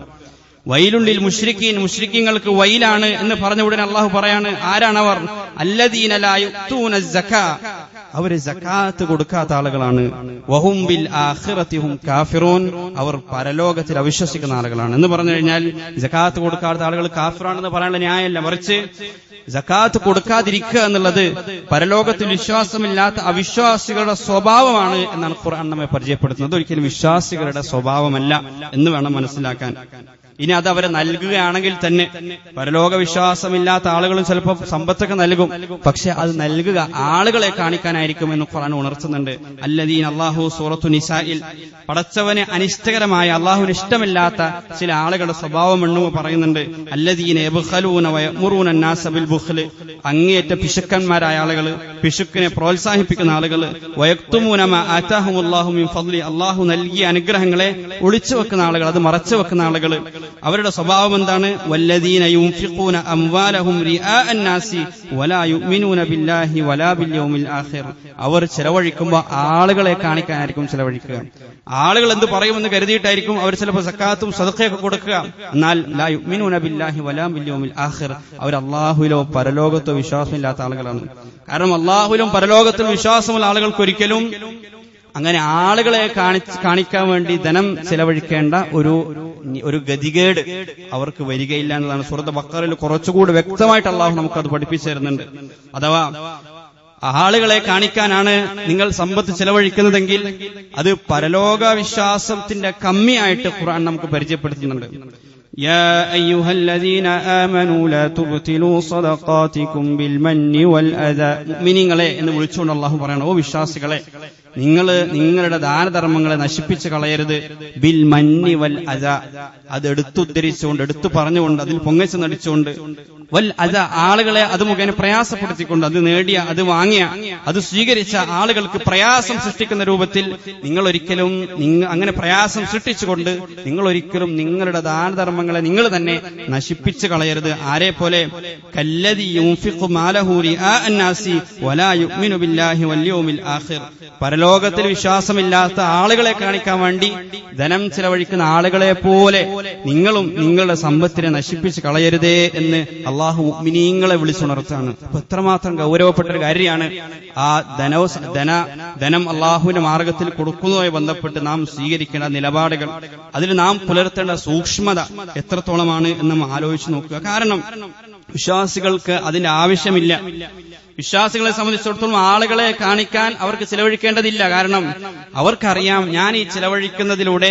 വൈലുള്ളിൽ മുശ്രിക്കീൻ, മുശ്രിക്കീങ്ങൾക്ക് വൈലാണ് എന്ന് പറഞ്ഞ ഉടനെ അള്ളാഹു പറയാണ്, ആരാണവർ? അല്ലദീന ലാ യുഅ്തൂനസ് സകാ, അവര് സക്കാത്ത് കൊടുക്കാത്ത ആളുകളാണ്. വഹും ബിൽ ആഖിറതി ഹും കാഫിറൂൻ, അവർ പരലോകത്തിൽ അവിശ്വസിക്കുന്ന ആളുകളാണ്. എന്ന് പറഞ്ഞു കഴിഞ്ഞാൽ സക്കാത്ത് കൊടുക്കാത്ത ആളുകൾ കാഫിറാണെന്ന് പറയാനുള്ള ന്യായമല്ല, മറിച്ച് സക്കാത്ത് കൊടുക്കാതിരിക്കുക എന്നുള്ളത് പരലോകത്തിൽ വിശ്വാസമില്ലാത്ത അവിശ്വാസികളുടെ സ്വഭാവമാണ് എന്നാണ് ഖുർആൻ നമ്മെ പരിചയപ്പെടുത്തുന്നത്. ഒരിക്കലും വിശ്വാസികളുടെ സ്വഭാവമല്ല എന്ന് വേണം മനസ്സിലാക്കാൻ. ഇനി അത് അവരെ നൽകുകയാണെങ്കിൽ തന്നെ പരലോക വിശ്വാസമില്ലാത്ത ആളുകളും ചിലപ്പോൾ സമ്പത്തൊക്കെ നൽകും, പക്ഷെ അത് നൽകുക ആളുകളെ കാണിക്കാനായിരിക്കും എന്ന് ഖുർആൻ ഉണർത്തുന്നുണ്ട്. അല്ലദീന അല്ലാഹു സൂറത്തു നിസായിൽ പടച്ചവന് അനിഷ്ടകരമായ അല്ലാഹുവിന് ഇഷ്ടമില്ലാത്ത ചില ആളുകളുടെ സ്വഭാവം എണ്ണും പറയുന്നുണ്ട്. അല്ലദീന യബ്ഖലൂന വയഅ്മുറൂന അന്നാസ ബിൽ ബുഖ്ല്, അങ്ങേയറ്റ പിശുക്കന്മാരായ ആളുകൾ, പിശുക്കിനെ പ്രോത്സാഹിപ്പിക്കുന്ന ആളുകൾ, വയക്തുമൂന മാ ആതാഹുമുല്ലാഹു മിൻ ഫദ്ലി, അല്ലാഹു നൽകിയ അനുഗ്രഹങ്ങളെ ഒളിച്ചു വെക്കുന്ന ആളുകൾ, അത് മറച്ചു വെക്കുന്ന ആളുകൾ. അവരുടെ സ്വഭാവം എന്താണ്? വല്ലദീന യുൻഫിഖൂന അംവാലഹും റിആ അന്നാസി വലാ യുഅ്മിനൂന ബില്ലാഹി വലാ ബിൽ യൗമിൽ ആഖിർ, അവർ ചെലവഴിക്കുമ്പോൾ ആളുകളെ കാണിക്കാനായിരിക്കും ചെലവഴിക്കുക. ആളുകൾ എന്ത് പറയുമെന്ന് കരുതിയിട്ടായിരിക്കും അവർ ചിലപ്പോൾ സക്കാത്തും സദഖയൊക്കെ കൊടുക്കുക. എന്നാൽ ലാ യുഅ്മിനൂന ബില്ലാഹി വലാ ബിൽ യൗമിൽ ആഖിർ, അവർ അല്ലാഹുവിലോ പരലോകത്തോ വിശ്വാസമില്ലാത്ത ആളുകളാണ്. കാരണം അല്ലാഹുവിലും പരലോകത്തിലും വിശ്വാസമുള്ള ആളുകൾക്ക് ഒരിക്കലും അങ്ങനെ ആളുകളെ കാണിക്കാൻ വേണ്ടി ധനം ചെലവഴിക്കേണ്ട ഒരു ഗതികേട് അവർക്ക് വരികയില്ല എന്നതാണ് സൂറത്ത് ബഖറയിൽ കുറച്ചുകൂടി വ്യക്തമായിട്ട് അല്ലാഹു നമുക്കത് പഠിപ്പിച്ചു തരുന്നുണ്ട്. അഥവാ ആളുകളെ കാണിക്കാനാണ് നിങ്ങൾ സമ്പത്ത് ചെലവഴിക്കുന്നതെങ്കിൽ അത് പരലോക വിശ്വാസത്തിന്റെ കമ്മിയായിട്ട് ഖുർആൻ നമുക്ക് പരിചയപ്പെടുത്തുന്നുണ്ട്. يا أيها الذين آمنوا لا تبطلوا صدقاتكم بالمن والأذى, മുഅ്മിനീങ്ങളെ എന്ന് വിളിച്ചുകൊണ്ട് അല്ലാഹു പറയണം, ഓ വിശ്വാസികളെ, നിങ്ങളുടെ ദാനധർമ്മങ്ങളെ നശിപ്പിച്ചു കളയരുത്. ബിൽ മന്നി വൽ അദ, അത് എടുത്തുദ്ധരിച്ചുകൊണ്ട്, എടുത്തു പറഞ്ഞുകൊണ്ട്, അതിൽ പൊങ്ങച്ചു നടിച്ചുകൊണ്ട്, വൽ അദ, ആളുകളെ അത് മുഖേന പ്രയാസപ്പെടുത്തിക്കൊണ്ട്, അത് നേടിയ, അത് വാങ്ങിയ, അത് സ്വീകരിച്ച ആളുകൾക്ക് പ്രയാസം സൃഷ്ടിക്കുന്ന രൂപത്തിൽ നിങ്ങൾ ഒരിക്കലും അങ്ങനെ പ്രയാസം സൃഷ്ടിച്ചുകൊണ്ട് നിങ്ങൾ ഒരിക്കലും നിങ്ങളുടെ ദാനധർമ്മങ്ങളെ നിങ്ങൾ തന്നെ നശിപ്പിച്ചു കളയരുത്. ആരെ പോലെ? കല്ലദി യുൻഫിഖു മാലഹു റിആ അന്നാസി വലാ യുഅ്മിനു ബില്ലാഹി വൽ യൗമിൽ ആഖിർ, പരലോകത്തിൽ വിശ്വാസമില്ലാത്ത ആളുകളെ കാണിക്കാൻ വേണ്ടി ധനം ചെലവഴിക്കുന്ന ആളുകളെ പോലെ നിങ്ങളും നിങ്ങളുടെ സമ്പത്തിനെ നശിപ്പിച്ച് കളയരുതേ എന്ന് അള്ളാഹു മുഅ്മിനീങ്ങളെ വിളിച്ചുണർത്താണ്. അപ്പൊ എത്രമാത്രം ഗൗരവപ്പെട്ട ഒരു കാര്യമാണ് ആ ധനം അള്ളാഹുവിന്റെ മാർഗത്തിൽ കൊടുക്കുന്നതുമായി ബന്ധപ്പെട്ട് നാം സ്വീകരിക്കേണ്ട നിലപാടുകൾ, അതിൽ നാം പുലർത്തേണ്ട സൂക്ഷ്മത എത്രത്തോളമാണ് എന്ന് നാം ആലോചിച്ച് നോക്കുക. കാരണം വിശ്വാസികൾക്ക് അതിന്റെ ആവശ്യമില്ല. വിശ്വാസികളെ സംബന്ധിച്ചിടത്തോളം ആളുകളെ കാണിക്കാൻ അവർക്ക് ചിലവഴിക്കേണ്ടതില്ല. കാരണം അവർക്കറിയാം, ഞാൻ ഈ ചിലവഴിക്കുന്നതിലൂടെ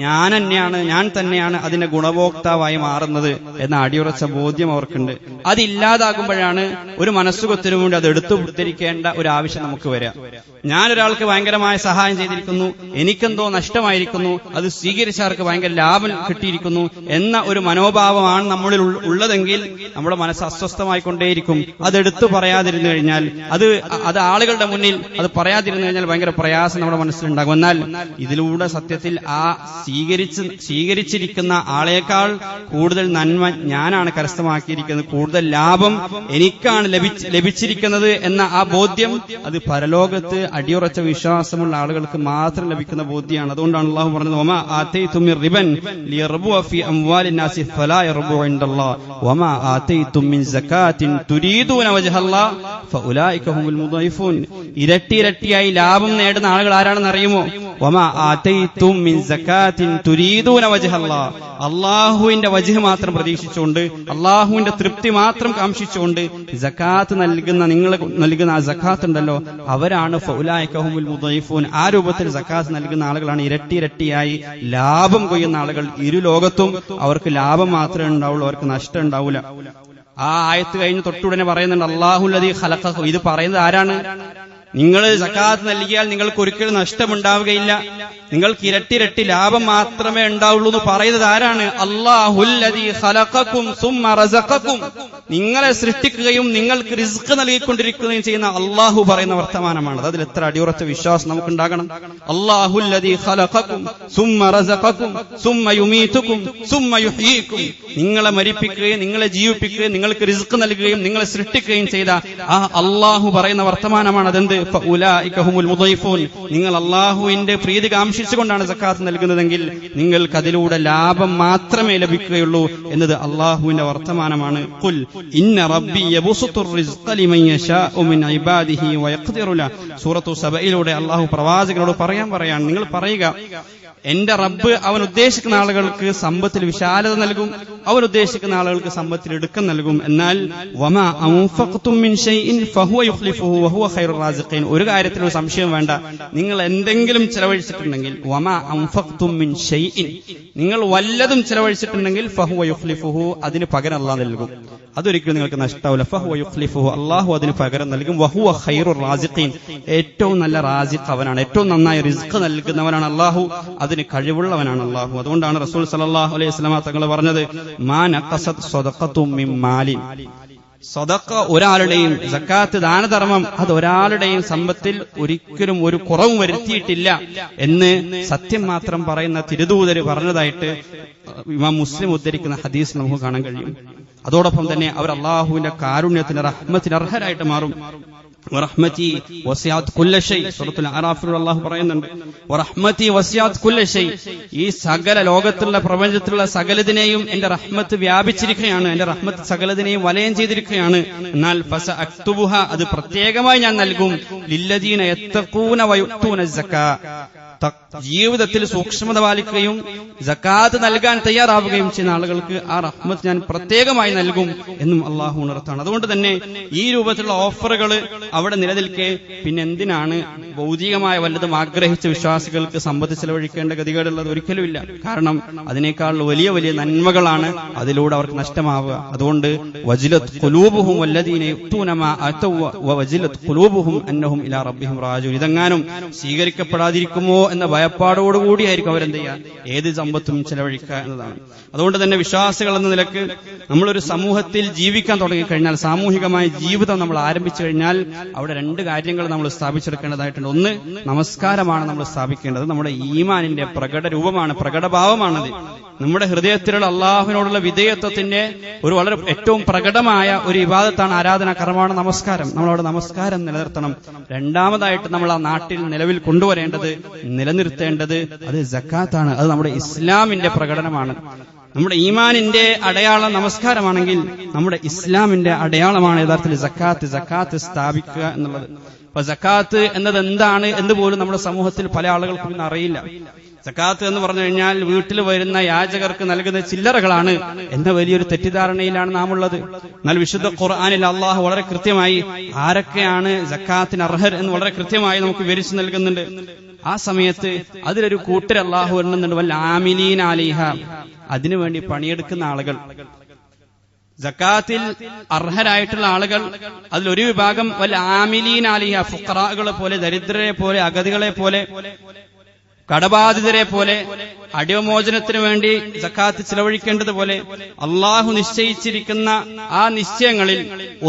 ഞാൻ തന്നെയാണ് അതിന്റെ ഗുണഭോക്താവായി മാറുന്നത് എന്ന അടിയുറച്ച ബോധ്യം അവർക്കുണ്ട്. അതില്ലാതാകുമ്പോഴാണ് ഒരു മനസ്സുകൊത്തിനു വേണ്ടി അത് എടുത്തു ഉദ്ധരിക്കേണ്ട ഒരു ആവശ്യം നമുക്ക് വരിക. ഞാനൊരാൾക്ക് ഭയങ്കരമായ സഹായം ചെയ്തിരിക്കുന്നു, എനിക്കെന്തോ നഷ്ടമായിരിക്കുന്നു, അത് സ്വീകരിച്ചവർക്ക് ഭയങ്കര ലാഭം കിട്ടിയിരിക്കുന്നു എന്ന ഒരു മനോഭാവമാണ് നമ്മളിൽ ഉള്ളതെങ്കിൽ നമ്മുടെ മനസ്സ് അസ്വസ്ഥമായിക്കൊണ്ടേയിരിക്കും. അതെടുത്തു പറയാതിരുന്നു കഴിഞ്ഞാൽ, അത് ആളുകളുടെ മുന്നിൽ അത് പറയാതിരുന്നു കഴിഞ്ഞാൽ ഭയങ്കര പ്രയാസം നമ്മുടെ മനസ്സിലുണ്ടാകും. എന്നാൽ ഇതിലൂടെ സത്യത്തിൽ ആ സ്വീകരിച്ചിരിക്കുന്ന ആളേക്കാൾ കൂടുതൽ നന്മ ഞാനാണ് കരസ്ഥമാക്കിയിരിക്കുന്നത്, കൂടുതൽ ലാഭം എനിക്കാണ് ലഭിച്ചിരിക്കുന്നത് എന്ന ആ ബോധ്യം അത് പരലോകത്ത് അടിയുറച്ച വിശ്വാസമുള്ള ആളുകൾക്ക് മാത്രം ലഭിക്കുന്ന ബോധ്യമാണ്. അതുകൊണ്ടാണ് അല്ലാഹു പറഞ്ഞത്, വമാ ആതൈതും മിർ റിബൻ ലിയർബുവ ഫീ അംവാലിൻ നാസി ഫലാ യർബു ഇൻദല്ലാഹ് വമാ ആതൈതും മിൻ സകാത്തിൻ തുരീദൂന വജ്ഹല്ലാഹ് ഫഉലൈക ഹുമുൽ മുദൈഫൂൻ. ഇരട്ടിയായി ലാഭം നേടുന്ന ആളുകൾ ആരാണെന്ന് അറിയുമോ? വമാ ആതൈതും മിൻ സകാത്തിൻ തുരീദൂന വജ്ഹല്ലാഹ്, അല്ലാഹുവിന്റെ വജ്ഹ് മാത്രം പ്രതീക്ഷിച്ചുകൊണ്ട്, അല്ലാഹുവിന്റെ തൃപ്തി മാത്രം കാംക്ഷിച്ചുകൊണ്ട് സകാത്ത് നിങ്ങൾ നൽകുന്ന ആ സകാത്ത് ഉണ്ടല്ലോ, അവരാണ് ഫഉലൈക ഹുമുൽ മുദൈഫൂൻ. ആ രൂപത്തിൽ സകാത്ത് നൽകുന്ന ആളുകളാണ് ഇരട്ടിയായി ലാഭം കൊയ്യുന്ന ആളുകൾ. ഇരു ലോകത്തും അവർക്ക് ലാഭം മാത്രമേ ഉണ്ടാവുള്ളൂ, അവർക്ക് നഷ്ടം ഉണ്ടാവില്ല. ആ ആയത്ത് കഴിഞ്ഞ് തൊട്ടുടനെ പറയുന്നുണ്ട് അല്ലാഹുല്ലദീ ഖലഖഹു. ഇത് പറയുന്നത് ആരാണ്? നിങ്ങൾ സകാത്ത് നൽകിയാൽ നിങ്ങൾക്ക് ഒരിക്കലും നഷ്ടമുണ്ടാവുകയില്ല, നിങ്ങൾക്ക് ഇരട്ടി ലാഭം മാത്രമേ ഉണ്ടാവുള്ളൂ എന്ന് പറയുന്നത് ആരാണ്? അല്ലാഹുല്ലദീ ഖലഖകും സുമ്മ റസഖകും. നിങ്ങളെ സൃഷ്ടിക്കുകയും നിങ്ങൾക്ക് റിസ്ക് നൽകിക്കൊണ്ടിരിക്കുകയും ചെയ്യുന്ന അല്ലാഹു പറയുന്ന വർത്തമാനമാണ്. അതിൽ എത്ര അടിയുറച്ച വിശ്വാസം നമുക്കുണ്ടാകണം. അല്ലാഹുല്ലദീ ഖലഖകും സുമ്മ റസഖകും സുമ്മ യുമീതുകും സുമ്മ യുഹ്യീകും. നിങ്ങളെ മരിപ്പിക്കുകയും നിങ്ങളെ ജീവിപ്പിക്കുകയും നിങ്ങൾക്ക് റിസ്ക് നൽകുകയും നിങ്ങളെ സൃഷ്ടിക്കുകയും ചെയ്ത ആ അല്ലാഹു പറയുന്ന വർത്തമാനമാണ്. അതെന്ത്? ഫഉലൈക ഹുമുൽ മുദൈഫൂൻ. നിങ്ങൾ അല്ലാഹുവിന്റെ പ്രീതി കാംക്ഷിച്ചുകൊണ്ടാണ് സക്കാത്ത് നൽകുന്നതെങ്കിൽ നിങ്ങൾക്ക് അതിലൂടെ ലാഭം മാത്രമേ ലഭിക്കുകയുള്ളൂ എന്നത് അല്ലാഹുവിന്റെ വർത്തമാനമാണ്. ഖുൽ ഇന്ന റബ്ബി യബ്സുത്തുർ റിസ്ഖ ലിമൻ യശാഉ മിൻ ഇബാദിഹി വയഖ്ദിറു ലഹു. സൂറത്തു സബയിലൂടെ അല്ലാഹു പ്രവാചകരോട് പറയാണ്, നിങ്ങൾ പറയുക, എന്റെ റബ്ബ് അവൻ ഉദ്ദേശിക്കുന്ന ആളുകൾക്ക് സമ്പത്തിൽ വിശാലത നൽകും, അവൻ ഉദ്ദേശിക്കുന്ന ആളുകൾക്ക് സമ്പത്തിൽ ഇടുക്കം നൽകും. എന്നാൽ വമാ അൻഫഖ്തും മിൻ ഷൈഇൻ ഫഹുവ യുഖ്ലിഫുഹു വഹുവ ഖൈറുർ റാസിഖീൻ. ഒരു കാര്യത്തിലും സംശയം വേണ്ട, നിങ്ങൾ എന്തെങ്കിലും ചെലവഴിച്ചിട്ടുണ്ടെങ്കിൽ വമാ അൻഫഖ്തും മിൻ ഷൈഇൻ, നിങ്ങൾ വല്ലതും ചെലവഴിച്ചിട്ടുണ്ടെങ്കിൽ ഫഹുവ യുഖ്ലിഫുഹു, അതിന് പകരം അല്ലാഹു നൽകും. അതൊരിക്കലും നിങ്ങൾക്ക് നഷ്ടാവില്ല. ഫഹുവ യുഖ്ലിഫുഹു, അല്ലാഹു അതിന് പകരം നൽകും. വഹുവ ഖൈറുർ റാസിഖീൻ, ഏറ്റവും നല്ല റാസിഖ് അവനാണ്, ഏറ്റവും നന്നായി റിസ്ക് നൽകുന്നവനാണ് അല്ലാഹു, അതിന് കഴിവുള്ളവനാണ് അല്ലാഹു. അതുകൊണ്ടാണ് റസൂൽ സല്ലല്ലാഹു അലൈഹി വസല്ലമ തങ്ങൾ പറഞ്ഞത്, മാ നഖസത് സ്വദഖത്തും മിൻ മാലിൻ. സ്വദഖ ഒരാളുടെയും, സക്കാത്ത് ദാനധർമ്മം അത് ഒരാളുടെയും സമ്പത്തിൽ ഒരിക്കലും ഒരു കുറവും വരുത്തിയിട്ടില്ല എന്ന് സത്യം മാത്രം പറയുന്ന തിരുദൂതര് പറഞ്ഞതായിട്ട് ഇമാം മുസ്ലിം ഉദ്ധരിക്കുന്ന ഹദീസ് നമുക്ക് കാണാൻ കഴിയും. അതോടൊപ്പം തന്നെ അവർ അള്ളാഹുവിന്റെ കാരുണ്യത്തിന്, റഹ്മത്തിന് അർഹരായിട്ട് മാറും. വറഹ്മതി വസിഅത് കുല്ല ഷൈ, സൂറത്തുൽ അറാഫിൽ അല്ലാഹു പറയുന്നുണ്ട്, വറഹ്മതി വസിഅത് കുല്ല ഷൈ, ഈ സകല ലോകത്തുള്ള പ്രപഞ്ചത്തിലുള്ള സകലതിനെയും എന്റെ റഹ്മത്ത് വ്യാപിച്ചിരിക്കുകയാണ്, എന്റെ റഹ്മത്ത് സകലതിനെയും വലയം ചെയ്തിരിക്കുകയാണ്. എന്നാൽ ഫസഅക്തുബുഹ, അത് പ്രത്യേകമായി ഞാൻ നൽകും, ലില്ലദീന യത്തഖൂന വയുഅ്തൂന സക്കാ, ജീവിതത്തിൽ സൂക്ഷ്മത പാലിക്കുകയും സക്കാത്ത് നൽകാൻ തയ്യാറാവുകയും ചെയ്യുന്ന ആളുകൾക്ക് ആ റഹ്മത്ത് ഞാൻ പ്രത്യേകമായി നൽകും എന്നും അള്ളാഹു ഉണർത്താണ്. അതുകൊണ്ട് തന്നെ ഈ രൂപത്തിലുള്ള ഓഫറുകൾ അവിടെ നിലനിൽക്കെ പിന്നെ എന്തിനാണ് ഭൗതികമായ വല്ലതും ആഗ്രഹിച്ച വിശ്വാസികൾക്ക് സമ്പത്ത് ചെലവഴിക്കേണ്ട ഗതികേടുള്ളത്? ഒരിക്കലുമില്ല. കാരണം അതിനേക്കാൾ വലിയ വലിയ നന്മകളാണ് അതിലൂടെ അവർക്ക് നഷ്ടമാവുക. അതുകൊണ്ട് വജിലത് ഖുലൂബുഹും വല്ലദീന യുഅ്തൂന മാ അതൗ വജിലത് ഖുലൂബുഹും അന്നഹും ഇലാ റബ്ബിഹിം റാജിഊൻ. ഇതെങ്ങാനും സ്വീകരിക്കപ്പെടാതിരിക്കുമോ എന്ന ഭയപ്പാടോടുകൂടിയായിരിക്കും അവരെന്ത് ചെയ്യുക, ഏത് സമ്പത്തും ചെലവഴിക്കുക എന്നതാണ്. അതുകൊണ്ട് തന്നെ വിശ്വാസികൾ എന്ന നിലക്ക് നമ്മളൊരു സമൂഹത്തിൽ ജീവിക്കാൻ തുടങ്ങിക്കഴിഞ്ഞാൽ, സാമൂഹികമായ ജീവിതം നമ്മൾ ആരംഭിച്ചു കഴിഞ്ഞാൽ അവിടെ രണ്ട് കാര്യങ്ങൾ നമ്മൾ സ്ഥാപിച്ചെടുക്കേണ്ടതായിട്ടുണ്ട്. ഒന്ന്, നമസ്കാരമാണ് നമ്മൾ സ്ഥാപിക്കേണ്ടത്. നമ്മുടെ ഈമാനിന്റെ പ്രകട രൂപമാണ്, പ്രകടഭാവമാണത്. നമ്മുടെ ഹൃദയത്തിലുള്ള അള്ളാഹുവിനോടുള്ള വിധേയത്വത്തിന്റെ ഒരു വളരെ ഏറ്റവും പ്രകടമായ ഒരു ഇബാദത്താണ്, ആരാധനാ കർമ്മമാണ് നമസ്കാരം. നമ്മളവിടെ നമസ്കാരം നിലനിർത്തണം. രണ്ടാമതായിട്ട് നമ്മൾ ആ നാട്ടിൽ നിലവിൽ കൊണ്ടുവരേണ്ടത്, നിലനിർത്തേണ്ടത് അത് സക്കാത്താണ്. അത് നമ്മുടെ ഇസ്ലാമിന്റെ പ്രകടനമാണ്. നമ്മുടെ ഈമാനിന്റെ അടയാളം നമസ്കാരമാണെങ്കിൽ നമ്മുടെ ഇസ്ലാമിന്റെ അടയാളമാണ് യഥാർത്ഥത്തിൽ സക്കാത്ത്. സക്കാത്ത് സ്ഥാപിക്കുക എന്നുള്ളത്. അപ്പൊ സക്കാത്ത് എന്നത് എന്താണ് എന്ന് പോലും നമ്മുടെ സമൂഹത്തിൽ പല ആളുകൾക്കും ഇന്ന് അറിയില്ല. സക്കാത്ത് എന്ന് പറഞ്ഞു കഴിഞ്ഞാൽ വീട്ടിൽ വരുന്ന യാചകർക്ക് നൽകുന്ന ചില്ലറകളാണ് എന്ന വലിയൊരു തെറ്റിദ്ധാരണയിലാണ് നാം ഉള്ളത്. എന്നാൽ വിശുദ്ധ ഖുർആനിൽ അള്ളാഹു വളരെ കൃത്യമായി ആരൊക്കെയാണ് സക്കാത്തിന് അർഹർ എന്ന് വളരെ കൃത്യമായി നമുക്ക് വിവരിച്ചു നൽകുന്നുണ്ട്. ആ സമയത്ത് അതിലൊരു കൂട്ടർ അള്ളാഹു എണ്ണുന്നുണ്ട്, വൽ ആമിലീന അലൈഹ, അതിനുവേണ്ടി പണിയെടുക്കുന്ന ആളുകൾ. സക്കാത്തിൽ അർഹരായിട്ടുള്ള ആളുകൾ, അതിലൊരു വിഭാഗം വൽ ആമിലീന അലൈഹ, ഫുഖറാകളെ പോലെ, ദരിദ്രരെ പോലെ, അഗതികളെ പോലെ, കടബാധിതരെ പോലെ, അടിമോചനത്തിനു വേണ്ടി സക്കാത്ത് ചിലവഴിക്കേണ്ടതുപോലെ അള്ളാഹു നിശ്ചയിച്ചിരിക്കുന്ന ആ നിശ്ചയങ്ങളിൽ